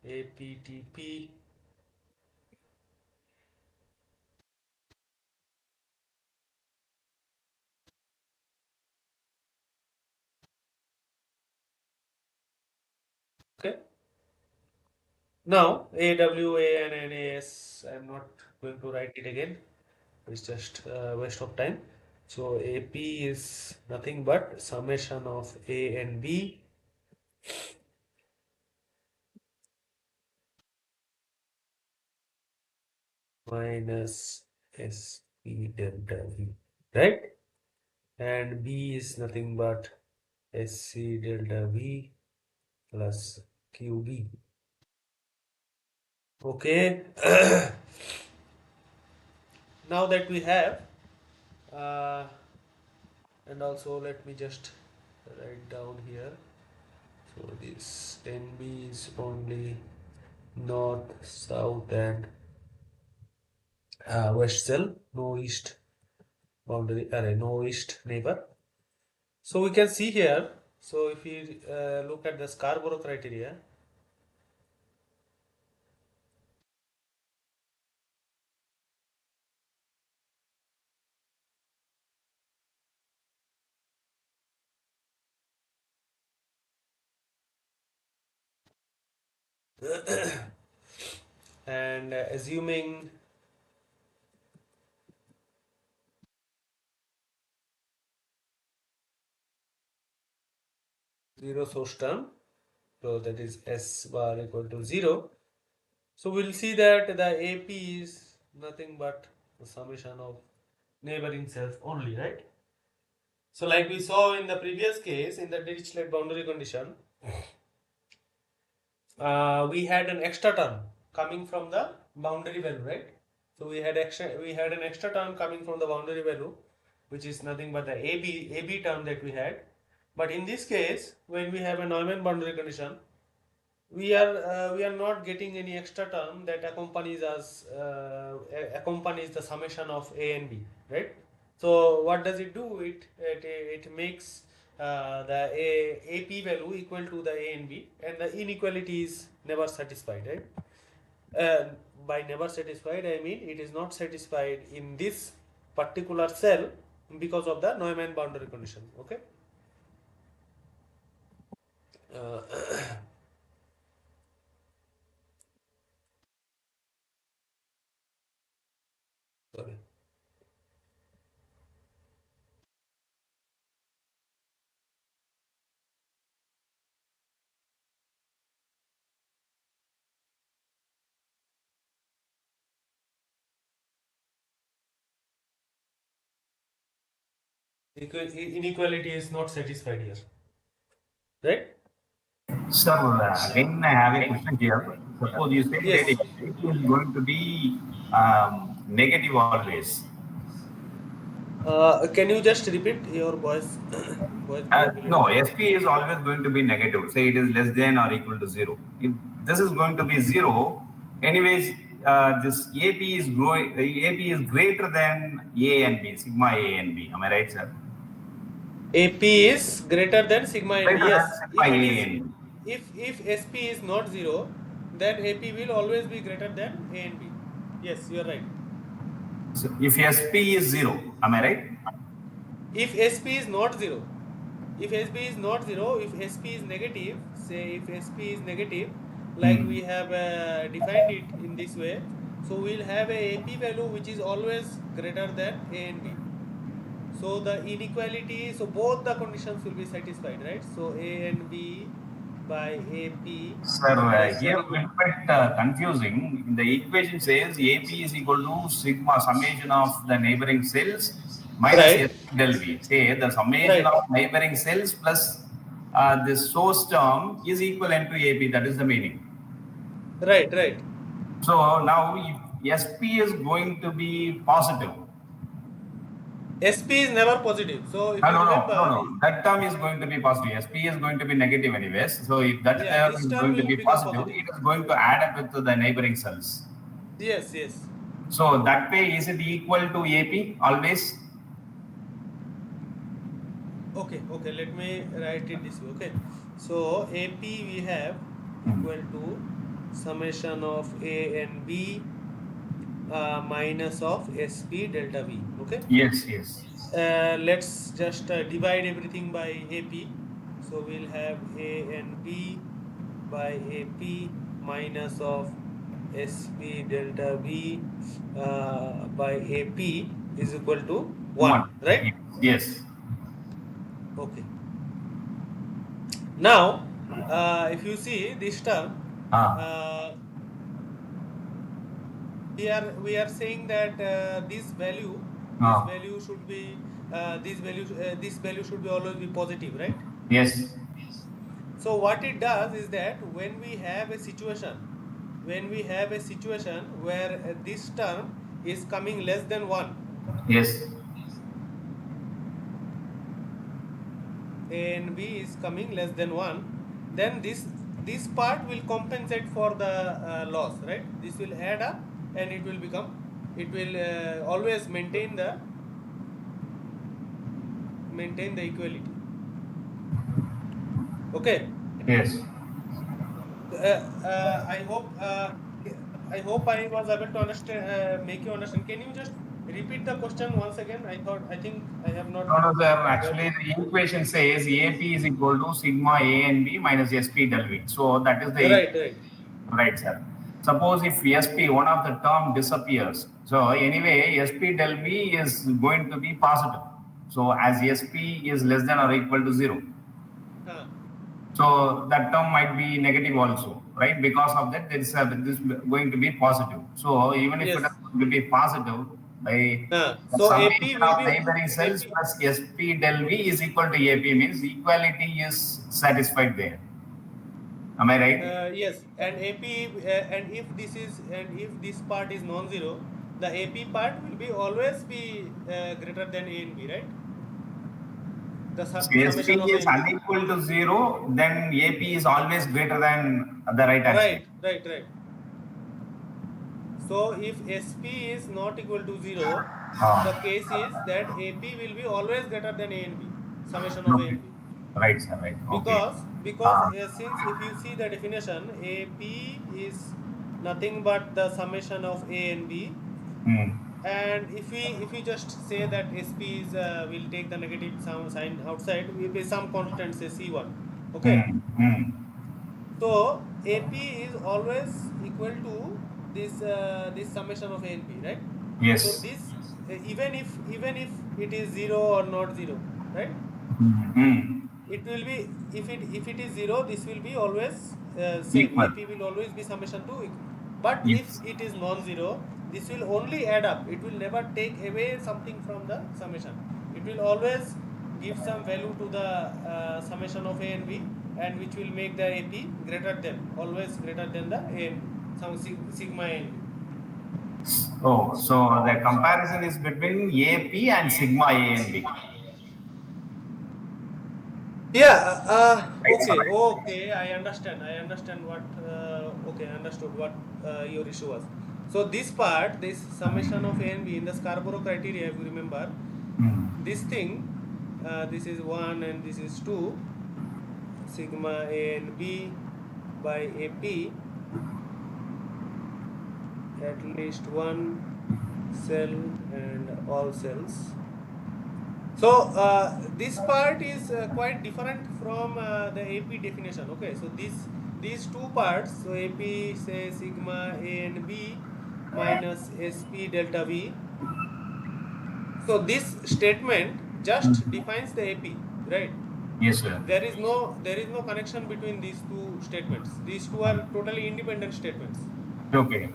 Speaker 1: APTP okay. Now AWA and NAS, I'm not going to write it again. It's just waste of time. So AP is nothing but summation of A and B minus SP delta V, right? And B is nothing but SC delta V plus QB. Okay. Now that we have, uh, and also let me just write down here. So this NB is only north, south, and west cell, no east boundary, no east neighbor. So we can see here So if we look at the Scarborough criteria, and assuming zero source term, so that is S bar equal to 0. So we'll see that the AP is nothing but the summation of neighboring cells only, right? So like we saw in the previous case, in the Dirichlet boundary condition, we had an extra term coming from the boundary value, right? So we had an extra term coming from the boundary value, which is nothing but the AB term that we had. But in this case, when we have a Neumann boundary condition, we are not getting any extra term that accompanies the summation of A and B, right? So what does it do? It makes the AP value equal to the A and B, and the inequality is never satisfied, right? Uh, by never satisfied, I mean it is not satisfied in this particular cell because of the Neumann boundary condition. Okay. Uh, sorry. Inequality is not satisfied here, right?
Speaker 2: Sir, again, I have a question here. Suppose you say that
Speaker 1: Yes.
Speaker 2: it is going to be negative always.
Speaker 1: Can you just repeat your voice? Voice broke a little
Speaker 2: No,
Speaker 1: bit.
Speaker 2: SP is always going to be negative. Say it is less than or equal to zero. If this is going to be zero, anyways, this AP is growing. AP is greater than A and B, sigma A and B. Am I right, sir?
Speaker 1: AP is greater than sigma and B.
Speaker 2: Greater than
Speaker 1: Yes.
Speaker 2: sigma
Speaker 1: If it
Speaker 2: A
Speaker 1: is,
Speaker 2: and B.
Speaker 1: if SP is not 0, then AP will always be greater than A and B. Yes, you are right.
Speaker 2: So if SP is zero, am I right?
Speaker 1: If SP is not 0, if SP is not 0, if SP is negative, say if SP is negative, like
Speaker 2: Hmm.
Speaker 1: we have defined it in this way, so we'll have a AP value which is always greater than A and B. So the inequality, so both the conditions will be satisfied, right? So A and B by AP
Speaker 2: Sir,
Speaker 1: less
Speaker 2: here
Speaker 1: than
Speaker 2: a little bit confusing. The equation says AP is equal to sigma summation of the neighboring cells minus
Speaker 1: right,
Speaker 2: S del V. Say the summation
Speaker 1: right,
Speaker 2: of neighboring cells plus this source term is equivalent to AP. That is the meaning.
Speaker 1: right, right.
Speaker 2: So now if SP is going to be positive,
Speaker 1: SP is never positive. So if you remember,
Speaker 2: no. That term is going to be positive. SP is going to be negative anyways. So if that
Speaker 1: yeah,
Speaker 2: term
Speaker 1: this
Speaker 2: is
Speaker 1: term
Speaker 2: going to
Speaker 1: will
Speaker 2: be
Speaker 1: become
Speaker 2: positive,
Speaker 1: positive.
Speaker 2: it is going to add up with the neighboring cells.
Speaker 1: Yes, yes.
Speaker 2: So that way, is it equal to AP always?
Speaker 1: Okay, okay. Let me write it this way. Okay. So AP we have equal to summation of A and B minus of SP delta V. Okay.
Speaker 2: Yes, yes.
Speaker 1: Let's just divide everything by AP. So we'll have A and B by AP minus of SP delta V by AP is equal to 1,
Speaker 2: One.
Speaker 1: right?
Speaker 2: Yes.
Speaker 1: Okay. Now, if you see this term,
Speaker 2: Ah,
Speaker 1: uh, we are saying that this
Speaker 2: ah.
Speaker 1: value should be this value should be always be positive, right?
Speaker 2: Yes.
Speaker 1: So what it does is that when we have a situation where this term is coming less than 1,
Speaker 2: Yes.
Speaker 1: A and B is coming less than 1, then this part will compensate for the loss, right? This will add up and it will always maintain the equality. Okay.
Speaker 2: Yes.
Speaker 1: I hope I was able to understand, make you understand. Can you just repeat the question once again? I think I have not
Speaker 2: No, no, sir.
Speaker 1: got
Speaker 2: Actually,
Speaker 1: it.
Speaker 2: the equation says AP is equal to sigma A and B minus SP del V. So that is the
Speaker 1: Right, right.
Speaker 2: right, sir. Suppose if SP, one of the term disappears. So anyway, SP del V is going to be positive. So as SP is less than or equal to 0.
Speaker 1: Huh.
Speaker 2: So that term might be negative also, right? Because of that, there is this going to be positive. So even if it is
Speaker 1: Yes.
Speaker 2: going to be positive, by the
Speaker 1: So AP
Speaker 2: summation
Speaker 1: will
Speaker 2: of
Speaker 1: be
Speaker 2: neighboring cells
Speaker 1: AP.
Speaker 2: plus SP del V is equal to AP means equality is satisfied there. Am I right?
Speaker 1: Yes, and AP and if this part is non-zero, the AP part will be always be greater than A and B, right? The
Speaker 2: So SP
Speaker 1: summation of A
Speaker 2: is
Speaker 1: and B.
Speaker 2: unequal to 0, then AP is always greater than the right hand side.
Speaker 1: Right, right, right. So if SP is not equal to 0, the
Speaker 2: Ah,
Speaker 1: case is that AP will be always greater than A and B, summation of A
Speaker 2: okay.
Speaker 1: and B.
Speaker 2: Right, sir, right. Okay.
Speaker 1: Because
Speaker 2: Ah,
Speaker 1: since if you see the definition, AP is nothing but the summation of A and B,
Speaker 2: hmm,
Speaker 1: and if we just say that SP is will take the negative sign outside, will be some constant, say C1. Okay,
Speaker 2: hmm, hmm.
Speaker 1: so AP is always equal to this summation of A and B, right? So
Speaker 2: Yes.
Speaker 1: this even if it is 0 or not 0, right?
Speaker 2: Hmm, hmm.
Speaker 1: It will be, if it is 0, this will be always same.
Speaker 2: Equal.
Speaker 1: AP will always be summation 2. But if
Speaker 2: Yes.
Speaker 1: it is non-zero, this will only add up. It will never take away something from the summation. It will always give some value to the summation of A and B, and which will make the AP greater than, always greater than the A and B, some sigma A and B.
Speaker 2: Oh, so the comparison is between AP and sigma A and B.
Speaker 1: Yeah,
Speaker 2: Right, sir,
Speaker 1: okay,
Speaker 2: right.
Speaker 1: okay, I understand what, okay, I understood what your issue was. So this part, this summation of A and B in the Scarborough criteria, if you remember,
Speaker 2: Hmm.
Speaker 1: this thing, this is 1 and this is 2, sigma A and B by AP, at least one cell and all cells. So this part is quite different from the AP definition. Okay, so these two parts. So AP say sigma A and B minus SP delta V. So this statement just defines the AP, right?
Speaker 2: Yes, sir.
Speaker 1: There is no connection between these two statements. These two are totally independent statements.
Speaker 2: Okay.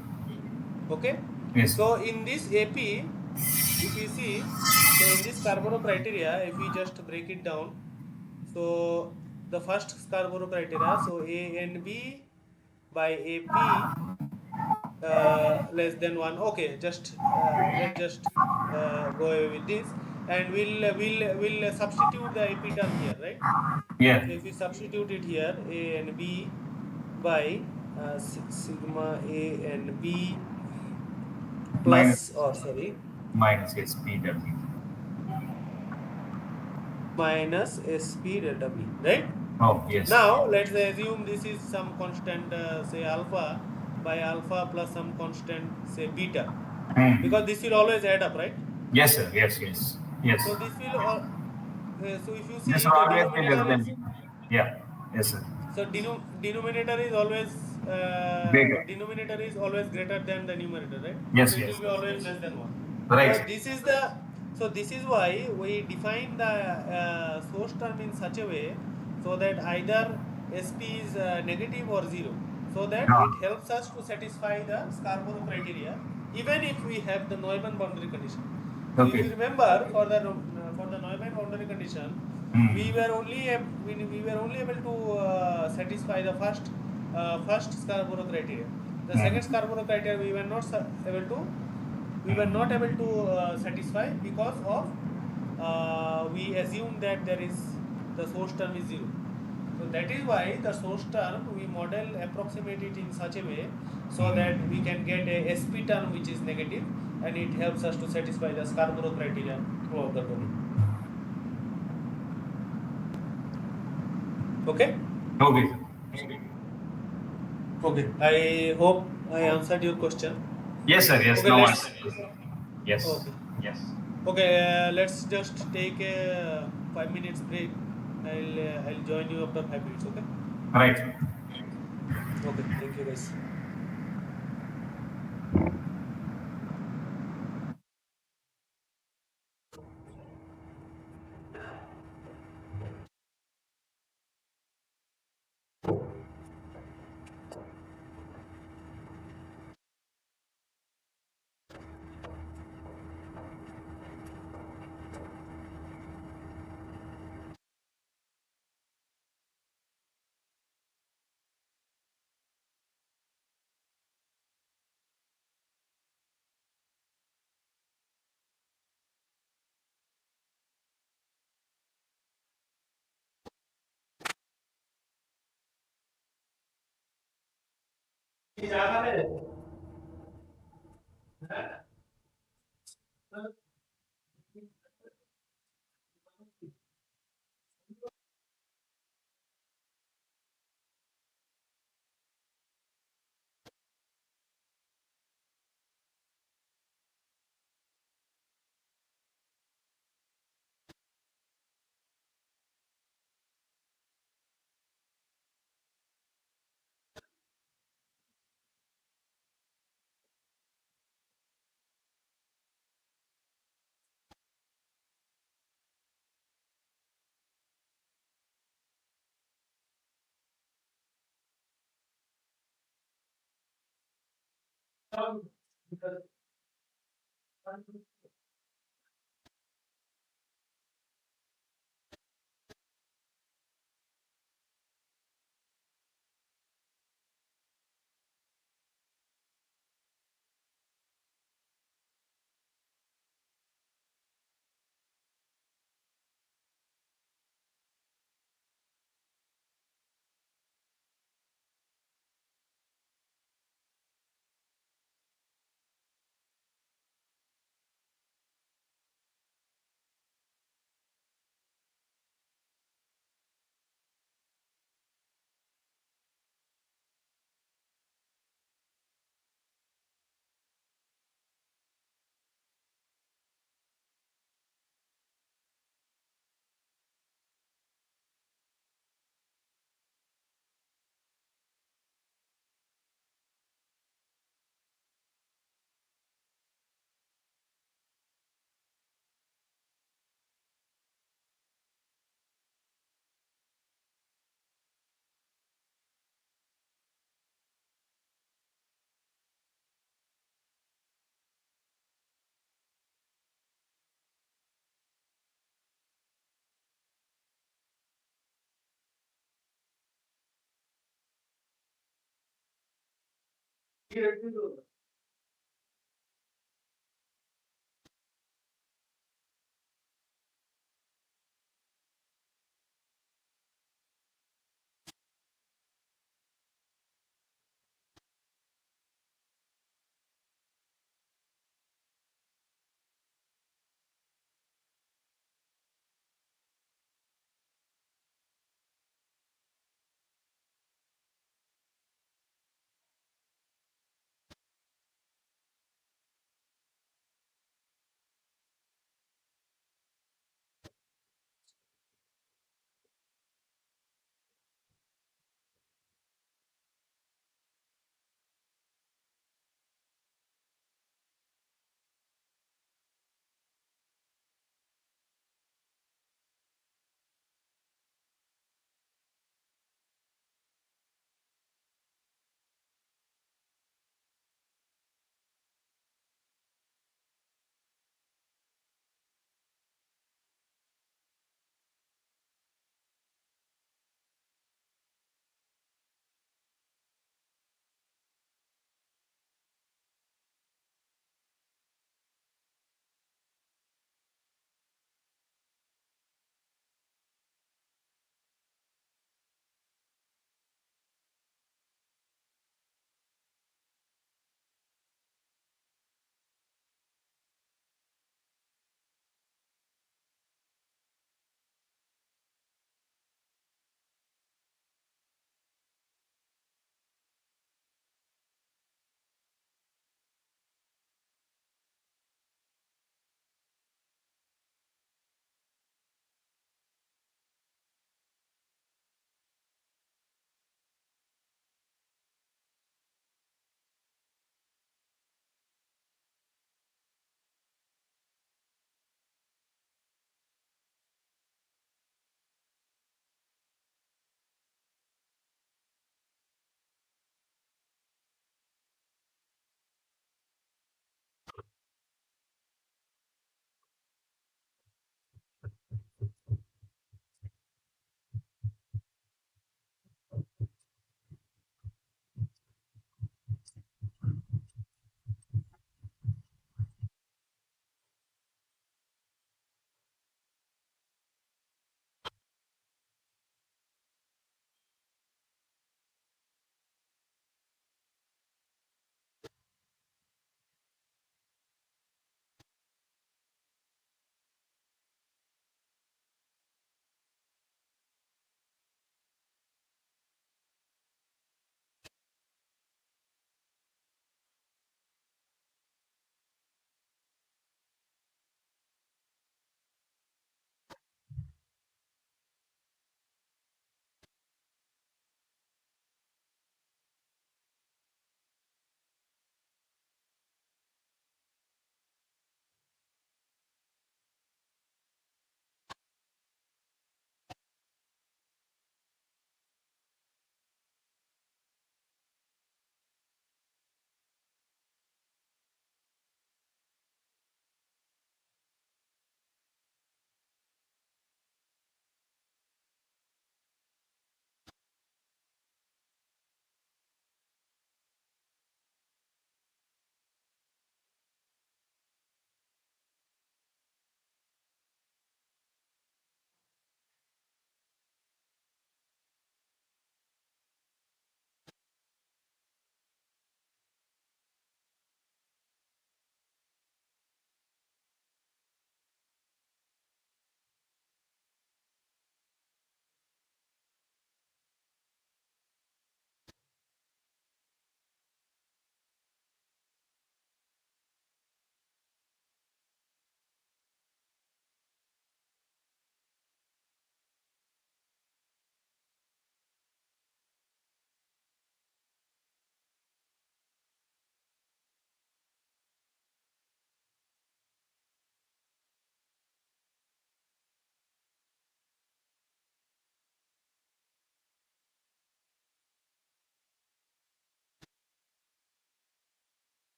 Speaker 1: Okay,
Speaker 2: Yes.
Speaker 1: so in this AP, if you see, so in this Scarborough criteria, if we just break it down, so the first Scarborough criteria, so A and B by AP less than 1. Okay, just let's just go away with this, and we'll substitute the AP term here, right?
Speaker 2: Yeah.
Speaker 1: So if we substitute it here, A and B by sigma A and B
Speaker 2: Minus
Speaker 1: plus, or sorry,
Speaker 2: minus SP del V.
Speaker 1: minus SP delta V, right?
Speaker 2: Oh, yes.
Speaker 1: Now let's assume this is some constant, say alpha, by alpha plus some constant, say beta,
Speaker 2: Hmm.
Speaker 1: because this will always add up, right?
Speaker 2: Yes, sir. Yes, yes. Yes.
Speaker 1: So this will so if you
Speaker 2: This
Speaker 1: see,
Speaker 2: will
Speaker 1: the
Speaker 2: always be less
Speaker 1: denominator is,
Speaker 2: than. Yeah. Yes, sir.
Speaker 1: so denominator is always
Speaker 2: Greater.
Speaker 1: denominator is always greater than the numerator, right? So
Speaker 2: Yes,
Speaker 1: it will
Speaker 2: yes,
Speaker 1: be
Speaker 2: yes,
Speaker 1: always
Speaker 2: yes.
Speaker 1: less than 1.
Speaker 2: Right,
Speaker 1: So
Speaker 2: sir.
Speaker 1: this is why we define the source term in such a way, so that either SP is negative or 0, so that
Speaker 2: Ah,
Speaker 1: it helps us to satisfy the Scarborough criteria, even if we have the Neumann boundary condition. So if
Speaker 2: okay.
Speaker 1: you remember, for the Neumann boundary condition, we
Speaker 2: Hmm.
Speaker 1: were only we were only able to satisfy the first Scarborough criteria. The second
Speaker 2: Hmm.
Speaker 1: Scarborough criteria we were not able to satisfy, because of we assume that there is the source term is 0. So that is why the source term we model approximate it in such a way, so that we can get a SP term which is negative, and it helps us to satisfy the Scarborough criteria throughout the domain. Okay.
Speaker 2: Okay, sir.
Speaker 1: Okay. I hope I answered your question.
Speaker 2: Yes, sir. Yes.
Speaker 1: Okay.
Speaker 2: Now
Speaker 1: Let's.
Speaker 2: answer. Yes.
Speaker 1: Okay. Okay. Let's just take a 5 minutes break. I'll join you after 5 minutes. Okay.
Speaker 2: Right.
Speaker 1: Okay. Thank you, guys.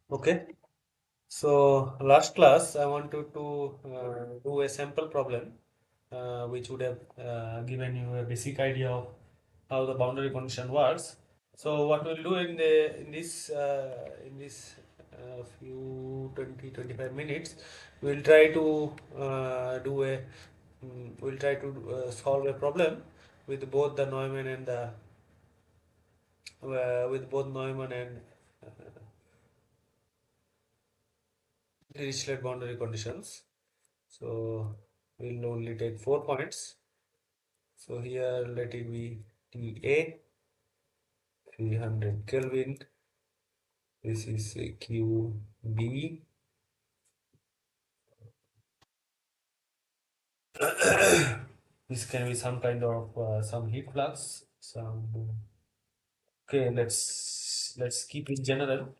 Speaker 1: Okay. So last class I wanted to do a sample problem which would have given you a basic idea of how the boundary condition works. So what we'll do in this few 20-25 minutes, we'll try to we'll try to solve a problem with both the Neumann and the with both Neumann and Dirichlet boundary conditions. So we'll only take 4 points. So here let it be TA 300 Kelvin. This is a QB. This can be some kind of some heat flux. Some okay. Let's keep it general,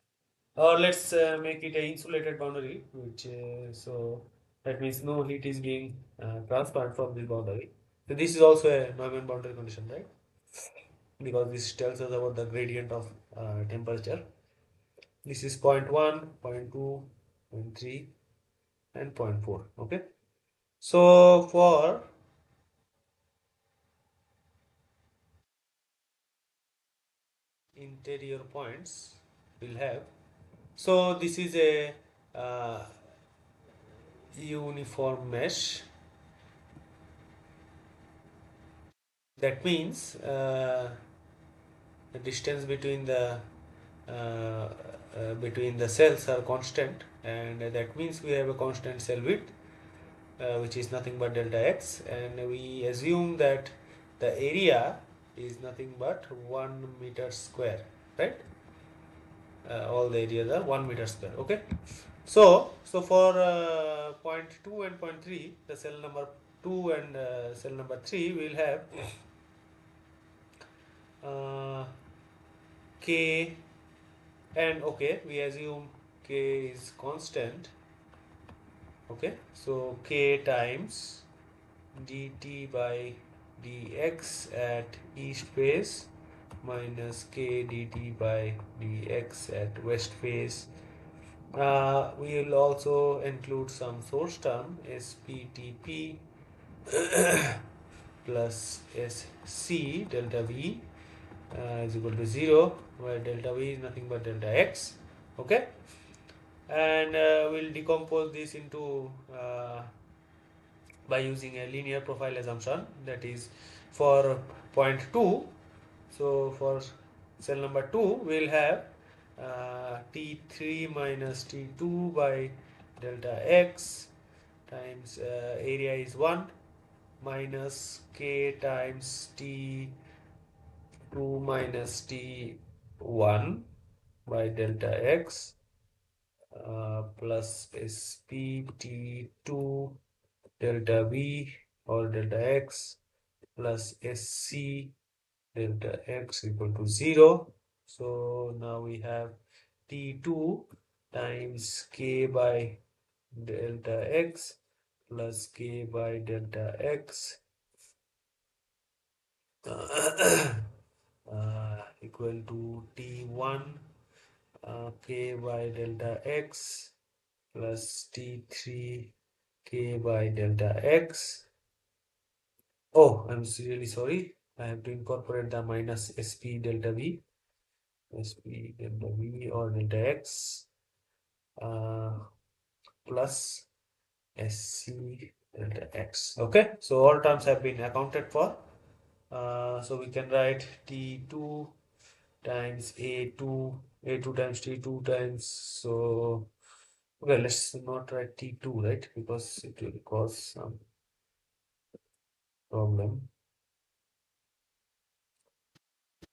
Speaker 1: or let's make it a insulated boundary, which so that means no heat is being transferred from this boundary. So this is also a Neumann boundary condition, right? Because this tells us about the gradient of temperature. This is point 0.1, point 0.2, point 0.3, and point 0.4. Okay. So for interior points, we'll have. So this is a uniform mesh. That means the distance between the cells are constant, and that means we have a constant cell width, which is nothing but delta x, and we assume that the area is nothing but 1 meter square, right? All the areas are 1 meter square. Okay. So for point 2 and point 3, the cell number 2 and cell number 3 will have uh, k, and okay, we assume k is constant. Okay, so k times dt by dx at east phase minus k dt by dx at west phase. We will also include some source term SPTP plus SC delta V is equal to 0, where delta V is nothing but delta X. Okay, and we'll decompose this into by using a linear profile assumption, that is for point 2. So for cell number 2 we'll have T3 minus T2 by delta X times area is 1 minus K times T2 minus T1 by delta X plus SPT2 delta V or delta X plus SC delta X equal to 0. So now we have T2 times K by delta X plus K by delta X equal to T1 K by delta X plus T3 K by delta X. Oh, I'm really sorry. I have to incorporate the minus SP delta V. SP delta V or delta X plus SC delta X. Okay, so all terms have been accounted for. So we can write T2 times A2 times T2 times, so okay, let's not write T2, right, because it will cause some problem.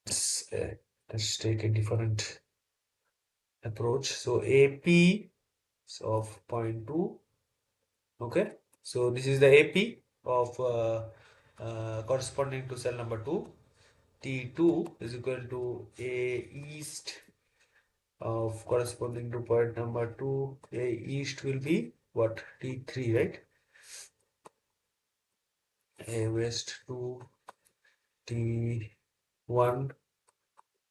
Speaker 1: Let's take a different approach. So AP of 0.2. Okay, so this is the AP of corresponding to cell number 2. T2 is equal to A east of corresponding to point number 2. A east will be what? T3, right? A west to T1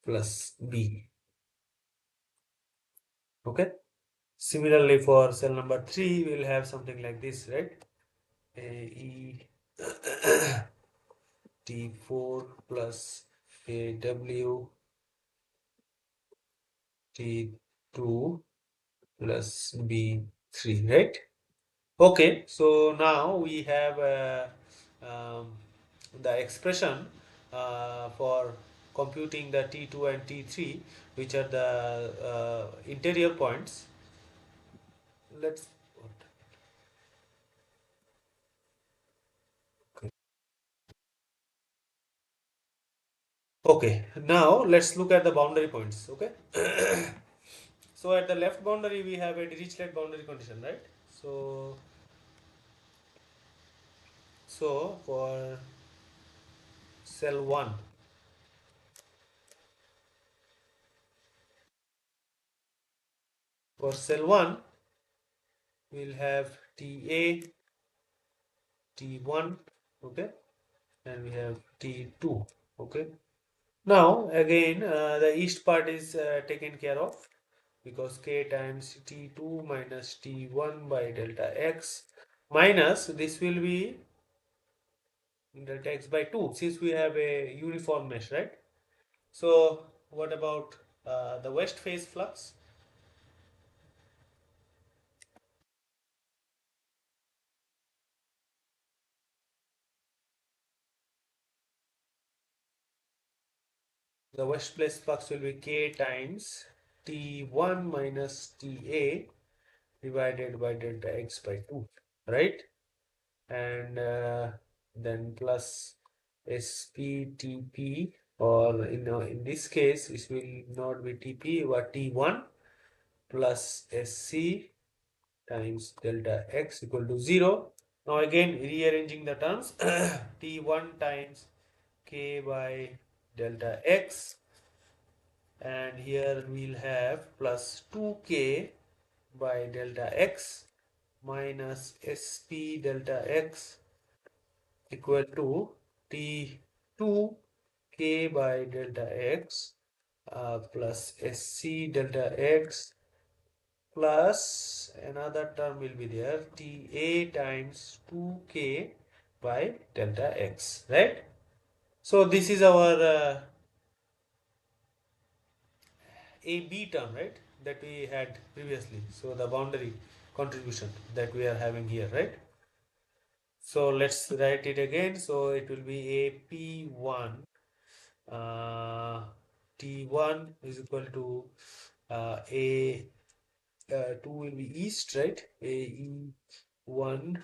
Speaker 1: plus B. Okay. Similarly, for cell number 3, we'll have something like this, right? AE T4 plus AW T2 plus B3, right? Okay, so now we have the expression for computing the T2 and T3, which are the interior points. Let's okay, now let's look at the boundary points. Okay, so at the left boundary we have a Dirichlet boundary condition, right? So for cell 1, we'll have TA T1, okay, and we have T2, okay. Now again the east part is taken care of because K times T2 minus T1 by delta X minus this will be delta X by 2 since we have a uniform mesh, right? So what about the west phase flux? The west phase flux will be K times T1 minus TA divided by delta X by 2, right? And then plus SPTP, or in this case it will not be TP but T1 plus SC times delta X equal to 0. Now again rearranging the terms T1 times K by delta X, and here we'll have plus 2K by delta X minus SP delta X equal to T2 K by delta X plus SC delta X plus another term will be there TA times 2K by delta X, right? So this is our AB term, right, that we had previously. So the boundary contribution that we are having here, right? So let's write it again. So it will be AP1 T1 is equal to A 2 will be east, right? AE1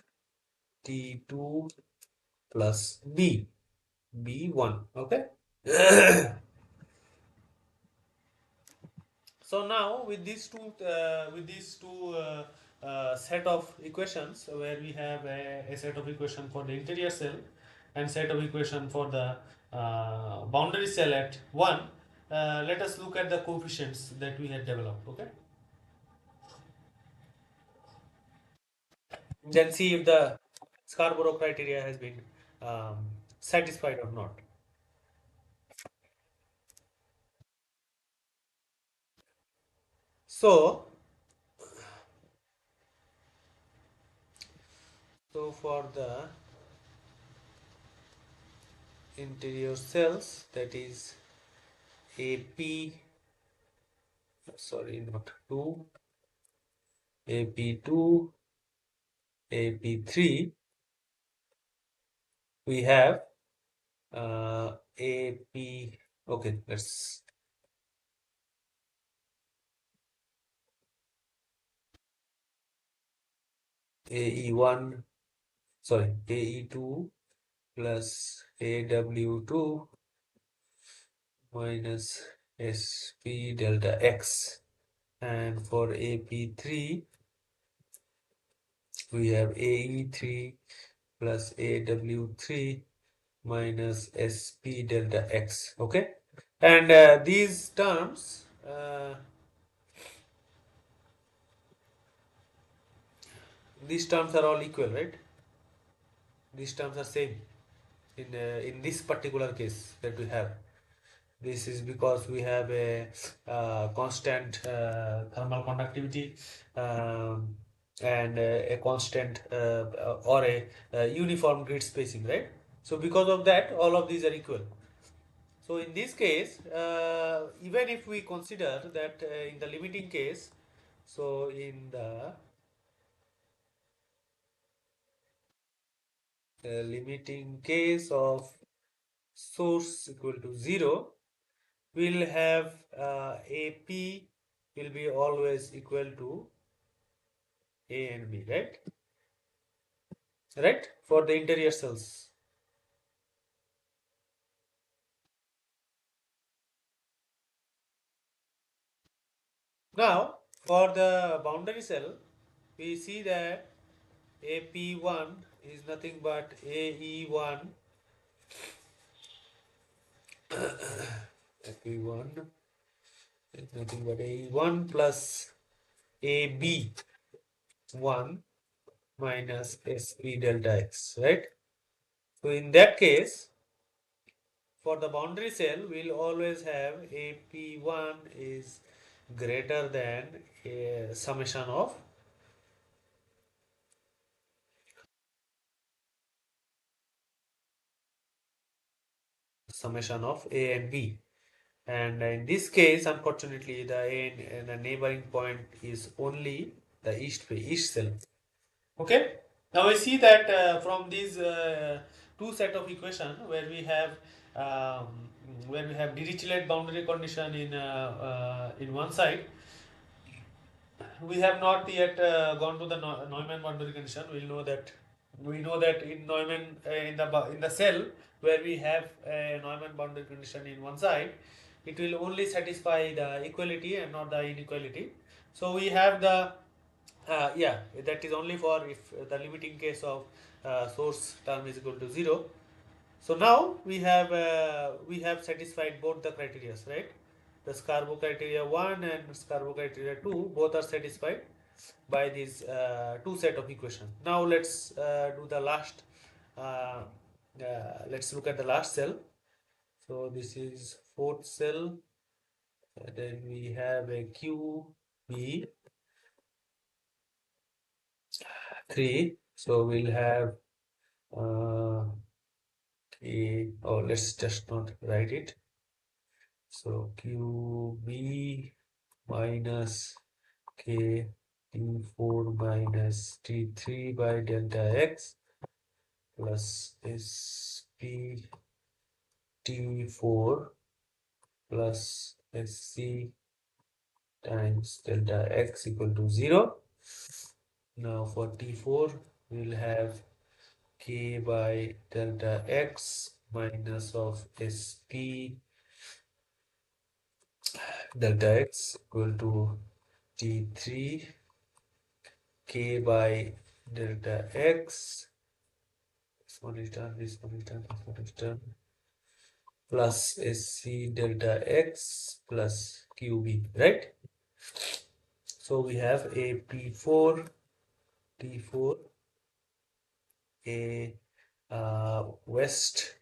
Speaker 1: T2 plus B1. Okay. So now with these two set of equations where we have a set of equation for the interior cell and set of equation for the boundary cell at 1, let us look at the coefficients that we had developed. Okay, then see if the Scarborough criteria has been um, satisfied or not. So So for the interior cells, that is AP, sorry, not 2, AP2, AP3, we have AP, okay, let's AE1, sorry, AE2 plus AW2 minus SP delta X. And for AP3, we have AE3 plus AW3 minus SP delta X. Okay, and these terms are all equal, right? These terms are same in this particular case that we have. This is because we have a constant thermal conductivity, and a constant or a uniform grid spacing, right? So because of that, all of these are equal. So in this case, even if we consider that in the limiting case, so in the limiting case of source equal to 0, we'll have AP will be always equal to A and B, right? Right? For the interior cells. Now, for the boundary cell, we see that AP1 is nothing but AE1, AP1 is nothing but AE1 plus AB1 minus SP delta X, right? So in that case, for the boundary cell, we'll always have AP1 is greater than a summation of A and B. And in this case, unfortunately, the neighboring point is only the east cell. Okay. Now we see that from these two set of equation um, where we have Dirichlet boundary condition in one side, we have not yet gone to the Neumann boundary condition. We know that in Neumann in the cell where we have a Neumann boundary condition in one side, it will only satisfy the equality and not the inequality. So we have the yeah, that is only for if the limiting case of source term is equal to 0. So now we have satisfied both the criteria, right? The Scarborough criteria 1 and Scarborough criteria 2 both are satisfied by these two set of equations. Now do the last. Uh, let's look at the last cell. So this is fourth cell. And then we have a QB3. So we'll have let's just not write it. So QB minus K T4 minus T3 by delta X plus SP T4 plus SC times delta X equal to 0. Now for T4, we'll have K by delta X minus of SP delta X equal to T3 K by delta X. This one is done, this one is done, this one is done. Plus SC delta X plus QB, right? So we have a P4, T4, a West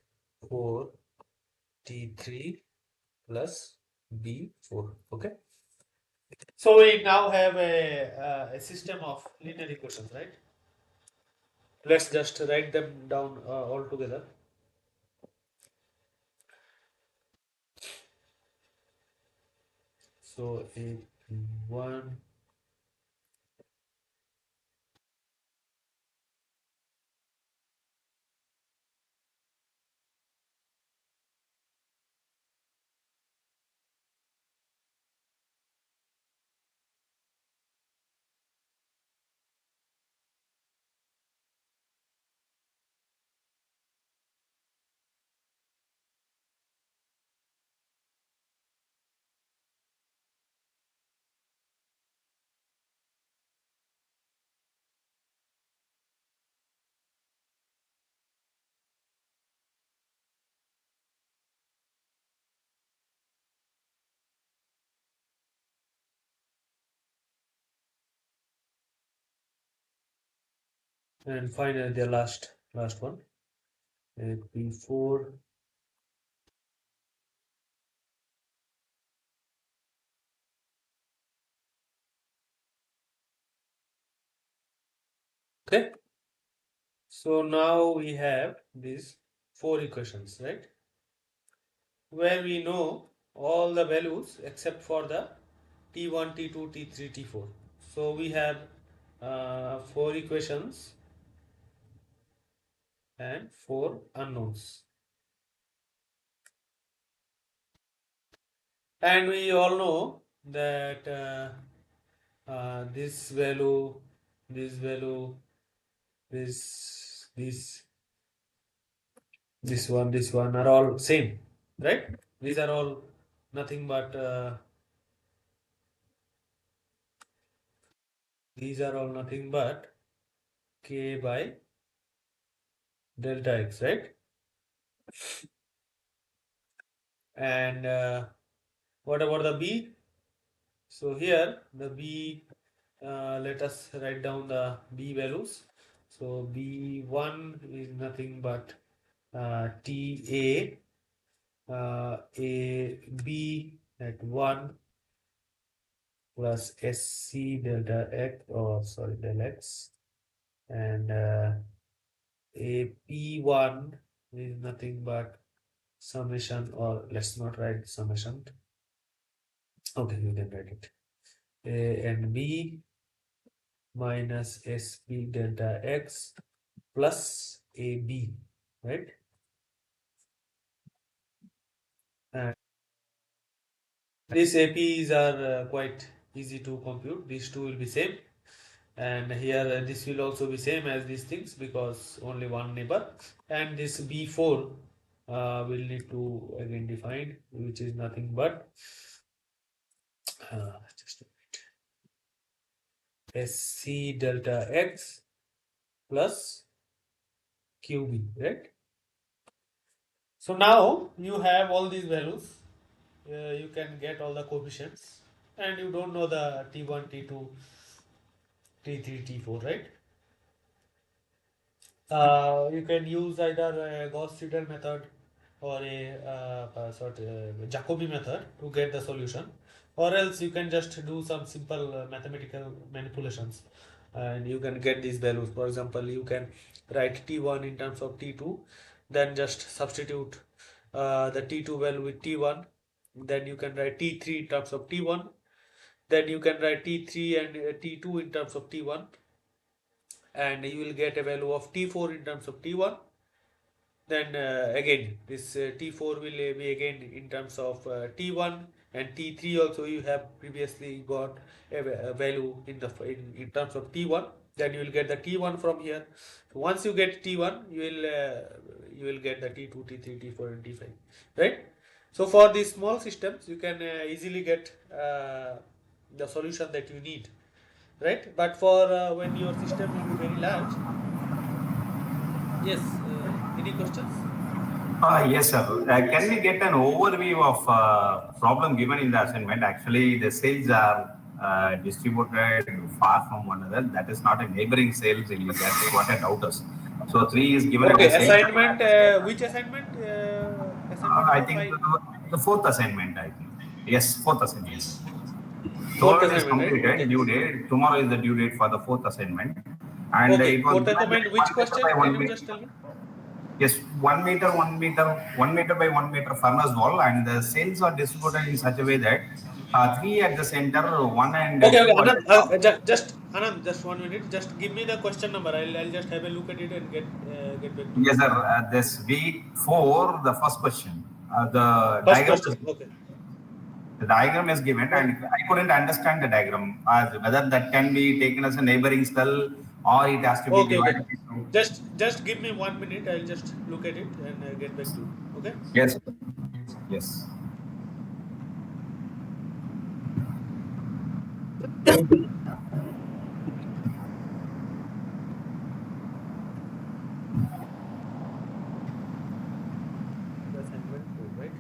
Speaker 1: 4, T3 plus B4. Okay. So we now have a system of linear equations, right? Let's just write them down all together. So one. And finally the last one, P4. Okay, so now we have these four equations, right, where we know all the values except for the T1, T2, T3, T4. So we have four equations and four unknowns. And we all know that this value, this value, this one are all same, right? These are all nothing but k by delta x, right? And what about the b? So here the b, let us write down the b values. So b1 is nothing but ta a b at 1 plus sc delta x, or sorry, del x, and a p1 is nothing but summation, or let's not write summation. Okay, you can write it. A and b minus sp delta x plus ab, right? And these APs are quite easy to compute. These two will be same, and here this will also be same as these things because only one neighbor. And this b4 will need to again define, which is nothing but just sc delta x plus qb, right? So now you have all these values. You can get all the coefficients, and you don't know the t1, t2, t3, t4, right? You can use either a Gauss-Seidel method or a Jacobi method to get the solution, or else you can just do some simple mathematical manipulations and you can get these values. For example, you can write T1 in terms of T2, then just substitute the T2 value with T1, then you can write T3 in terms of T1, then you can write T3 and T2 in terms of T1, and you will get a value of T4 in terms of T1. Then again this T4 will be again in terms of T1, and T3 also you have previously got a value in terms of T1. Then you will get the T1 from here. So once you get T1, you will get the T2, T3, T4, and T5, right? So for these small systems, you can easily get the solution that you need, right? But for when your system will be very large, yes. Any questions?
Speaker 2: Yes, sir. Can we get an overview of problem given in the assignment? Actually, the cells are distributed far from one another. That is not a neighboring cells. That's what I doubt us. So 3 is given in
Speaker 1: Okay,
Speaker 2: the same.
Speaker 1: assignment. Which assignment? Assignment
Speaker 2: I
Speaker 1: number
Speaker 2: think
Speaker 1: 5.
Speaker 2: the fourth assignment. I think yes, fourth assignment.
Speaker 1: Fourth
Speaker 2: Third is
Speaker 1: assignment, right?
Speaker 2: completed.
Speaker 1: Okay.
Speaker 2: Due date tomorrow is the due date for the fourth assignment. And
Speaker 1: Okay,
Speaker 2: it was
Speaker 1: what are the
Speaker 2: given
Speaker 1: mind?
Speaker 2: like
Speaker 1: Which
Speaker 2: 1 meter
Speaker 1: question?
Speaker 2: by
Speaker 1: Can
Speaker 2: 1
Speaker 1: you
Speaker 2: meter.
Speaker 1: just tell me?
Speaker 2: Yes, 1 meter, 1 meter, 1 meter by 1 meter furnace wall, and the cells are distributed in such a way that three at the center, one and
Speaker 1: Okay, okay,
Speaker 2: two at the
Speaker 1: Anand,
Speaker 2: top.
Speaker 1: just Anand, just 1 minute. Just give me the question number. I'll just have a look at it and get back to you.
Speaker 2: Yes, sir. This week four, the first question.
Speaker 1: First question. Okay.
Speaker 2: The diagram is given,
Speaker 1: Okay.
Speaker 2: and I couldn't understand the diagram as whether that can be taken as a neighboring cell or it has to be
Speaker 1: Okay. Okay.
Speaker 2: divided into.
Speaker 1: Just give me 1 minute. I'll just look at it and get back to you. Okay.
Speaker 2: Yes, sir. Yes.
Speaker 1: The assignment 4, right?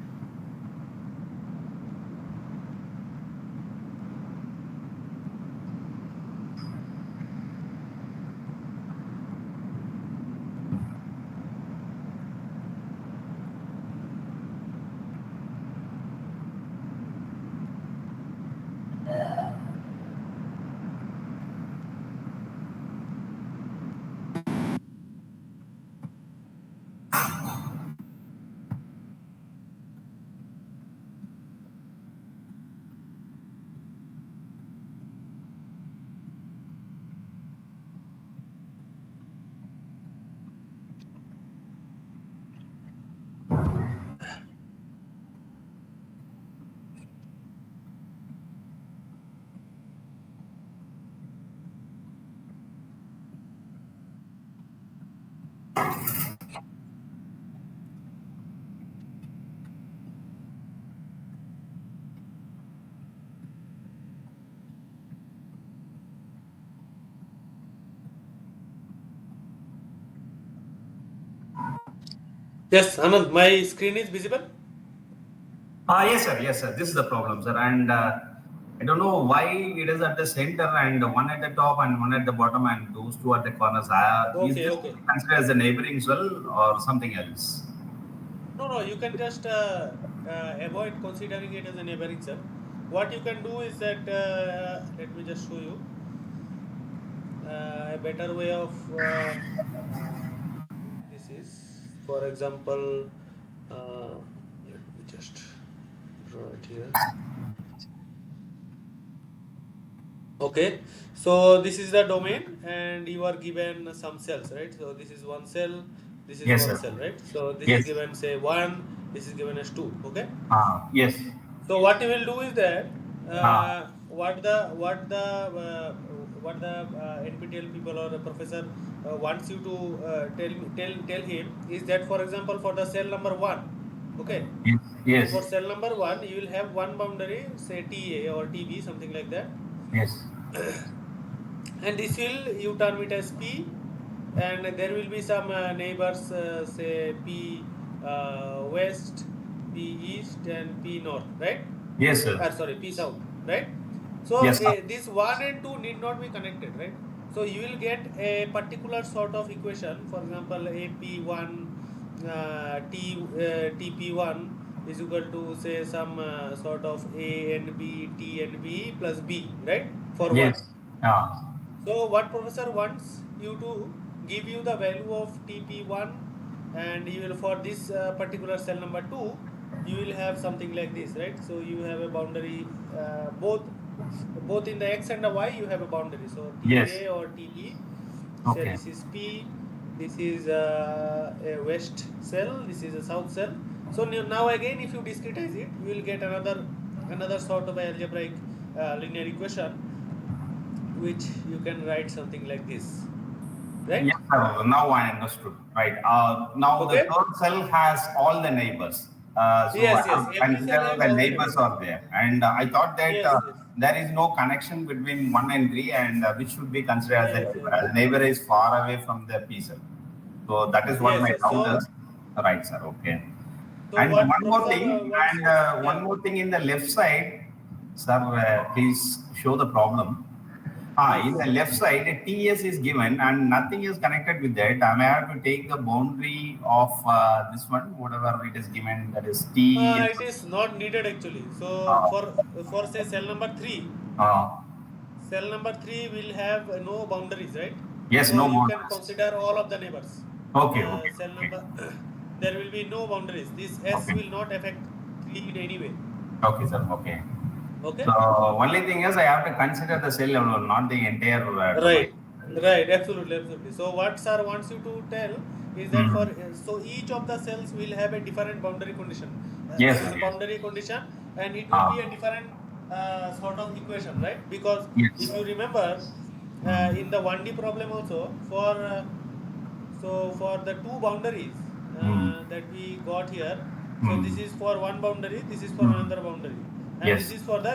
Speaker 1: Yes, Anand, my screen is visible.
Speaker 2: Yes, sir. Yes, sir. This is the problem, sir. And I don't know why it is at the center and one at the top and one at the bottom and those two at the corners. Is
Speaker 1: Okay,
Speaker 2: this
Speaker 1: okay.
Speaker 2: considered as a neighboring cell or something else?
Speaker 1: No, no, you can just avoid considering it as a neighboring cell. What you can do is that let me just show you a better way of this is, for example, let me just draw it here. Okay, so this is the domain, and you are given some cells, right? So this is one cell, this is
Speaker 2: Yes,
Speaker 1: one
Speaker 2: sir.
Speaker 1: cell, right? So this is
Speaker 2: Yes.
Speaker 1: given say 1, this is given as 2. Okay.
Speaker 2: Yes.
Speaker 1: So what you will do is that
Speaker 2: Uh,
Speaker 1: what the NPTEL people or the professor wants you to tell him is that, for example, for the cell number 1, okay.
Speaker 2: yes.
Speaker 1: So
Speaker 2: Yes.
Speaker 1: for cell number 1, you will have one boundary, say TA or TB, something like that,
Speaker 2: Yes.
Speaker 1: and this will you term it as P, and there will be some neighbors, say P west, P east, and P north, right?
Speaker 2: Yes, sir.
Speaker 1: Sorry, P south, right? So
Speaker 2: Yes, sir.
Speaker 1: this 1 and 2 need not be connected, right? So you will get a particular sort of equation. For example, AP1 TP1 is equal to say some sort of A and B, T and B plus B, right? For 1.
Speaker 2: Yes. Uh,
Speaker 1: So what professor wants you to give you the value of TP1, and you will, for this particular cell number 2, you will have something like this, right? So you have a boundary, both in the x and the y you have a boundary. So
Speaker 2: yes.
Speaker 1: TA or TB, say
Speaker 2: Okay.
Speaker 1: this is P, this is a west cell, this is a south cell. So now again, if you discretize it, you will get another sort of algebraic linear equation, which you can write something like this, right?
Speaker 2: Yes, sir. Now I understood. Right. Now the
Speaker 1: Okay.
Speaker 2: third cell has all the neighbors. So I
Speaker 1: Yes, yes,
Speaker 2: have to
Speaker 1: every cell
Speaker 2: consider
Speaker 1: has
Speaker 2: the
Speaker 1: all the
Speaker 2: neighbors
Speaker 1: neighbors.
Speaker 2: are there. And I thought that
Speaker 1: Yes, yes,
Speaker 2: there is no connection between 1 and 3 and which should be considered as a
Speaker 1: yes,
Speaker 2: neighbor.
Speaker 1: yes,
Speaker 2: As neighbor is far away from the P cell. So that is what
Speaker 1: yes,
Speaker 2: my
Speaker 1: yes.
Speaker 2: doubt
Speaker 1: So
Speaker 2: is. Right, sir. Okay.
Speaker 1: so
Speaker 2: And
Speaker 1: what professor wants you,
Speaker 2: one
Speaker 1: yeah.
Speaker 2: more thing in the left side, sir, please show the problem. In the
Speaker 1: Please.
Speaker 2: left side, a TS is given and nothing is connected with that. I may have to take the boundary of this one, whatever it is given, that is TS.
Speaker 1: It is not needed actually. So
Speaker 2: Uh,
Speaker 1: for say cell number 3,
Speaker 2: uh,
Speaker 1: cell number 3 will have no boundaries, right?
Speaker 2: Yes,
Speaker 1: So
Speaker 2: no
Speaker 1: you can
Speaker 2: boundaries.
Speaker 1: consider all of the neighbors.
Speaker 2: Okay, okay,
Speaker 1: Cell
Speaker 2: okay,
Speaker 1: number, there will be no boundaries. This S
Speaker 2: okay,
Speaker 1: will not affect 3 in any way.
Speaker 2: okay, sir. Okay.
Speaker 1: Okay?
Speaker 2: So only thing is I have to consider the cell level, not the entire domain.
Speaker 1: Right, right, absolutely, absolutely. So what sir wants you to tell is that for
Speaker 2: Hmm.
Speaker 1: so each of the cells will have a different boundary condition,
Speaker 2: Yes, sir. Yes.
Speaker 1: boundary condition, and it will be a
Speaker 2: Ah,
Speaker 1: different sort of equation, right? Because
Speaker 2: yes.
Speaker 1: if you remember in
Speaker 2: Hmm.
Speaker 1: the 1D problem also for so for the two boundaries
Speaker 2: Hmm.
Speaker 1: that we got here, so this
Speaker 2: Hmm.
Speaker 1: is for one boundary, this is for
Speaker 2: Hmm.
Speaker 1: another boundary, and this
Speaker 2: Yes.
Speaker 1: is for the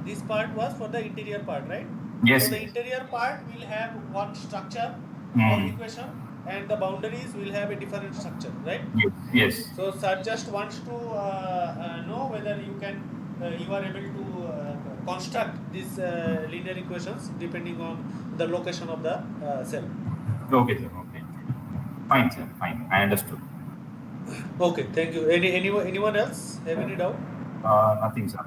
Speaker 1: this part was for the interior part, right? So
Speaker 2: Yes.
Speaker 1: the
Speaker 2: Yes.
Speaker 1: interior part will have one structure of
Speaker 2: Hmm.
Speaker 1: equation, and the boundaries will have a different structure, right?
Speaker 2: Yes. Yes.
Speaker 1: So sir just wants to know whether you are able to construct these linear equations depending on the location of the cell.
Speaker 2: Okay, sir. Okay. Fine, sir. Fine. I understood.
Speaker 1: Okay, thank you. Anyone else have any doubt?
Speaker 2: Nothing, sir.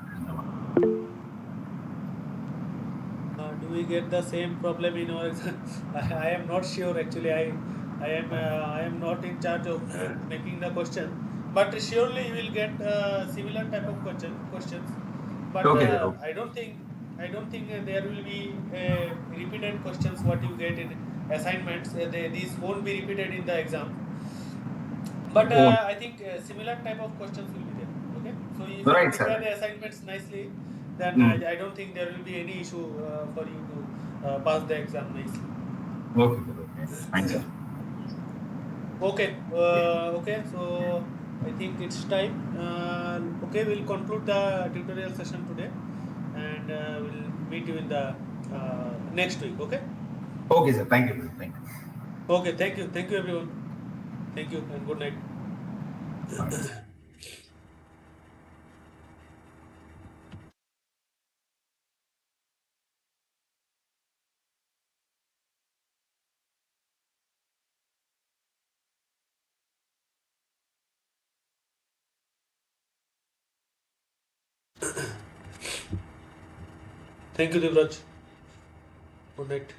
Speaker 1: Do we get the same problem in our exam? I am not sure actually. I am not in charge of making the question, but surely you will get similar type of questions. But
Speaker 2: Okay, sir. Okay.
Speaker 1: I don't think there will be repeated questions what you get in assignments. These won't be repeated in the exam. But
Speaker 2: Oh,
Speaker 1: I think similar type of questions will be there. Okay, so if you
Speaker 2: right,
Speaker 1: prepare
Speaker 2: sir.
Speaker 1: the assignments nicely, then
Speaker 2: Hmm.
Speaker 1: I don't think there will be any issue for you to pass the exam nicely.
Speaker 2: Okay, sir. Okay. Fine, sir.
Speaker 1: Okay, okay. So I think it's time. Okay, we'll conclude the tutorial session today, and we'll meet you in the next week. Okay.
Speaker 2: Okay, sir. Thank you, sir. Thank you.
Speaker 1: Okay. Thank you, everyone. Thank you, and good night.
Speaker 2: Fine.
Speaker 1: Thank you, Devraj. Good night.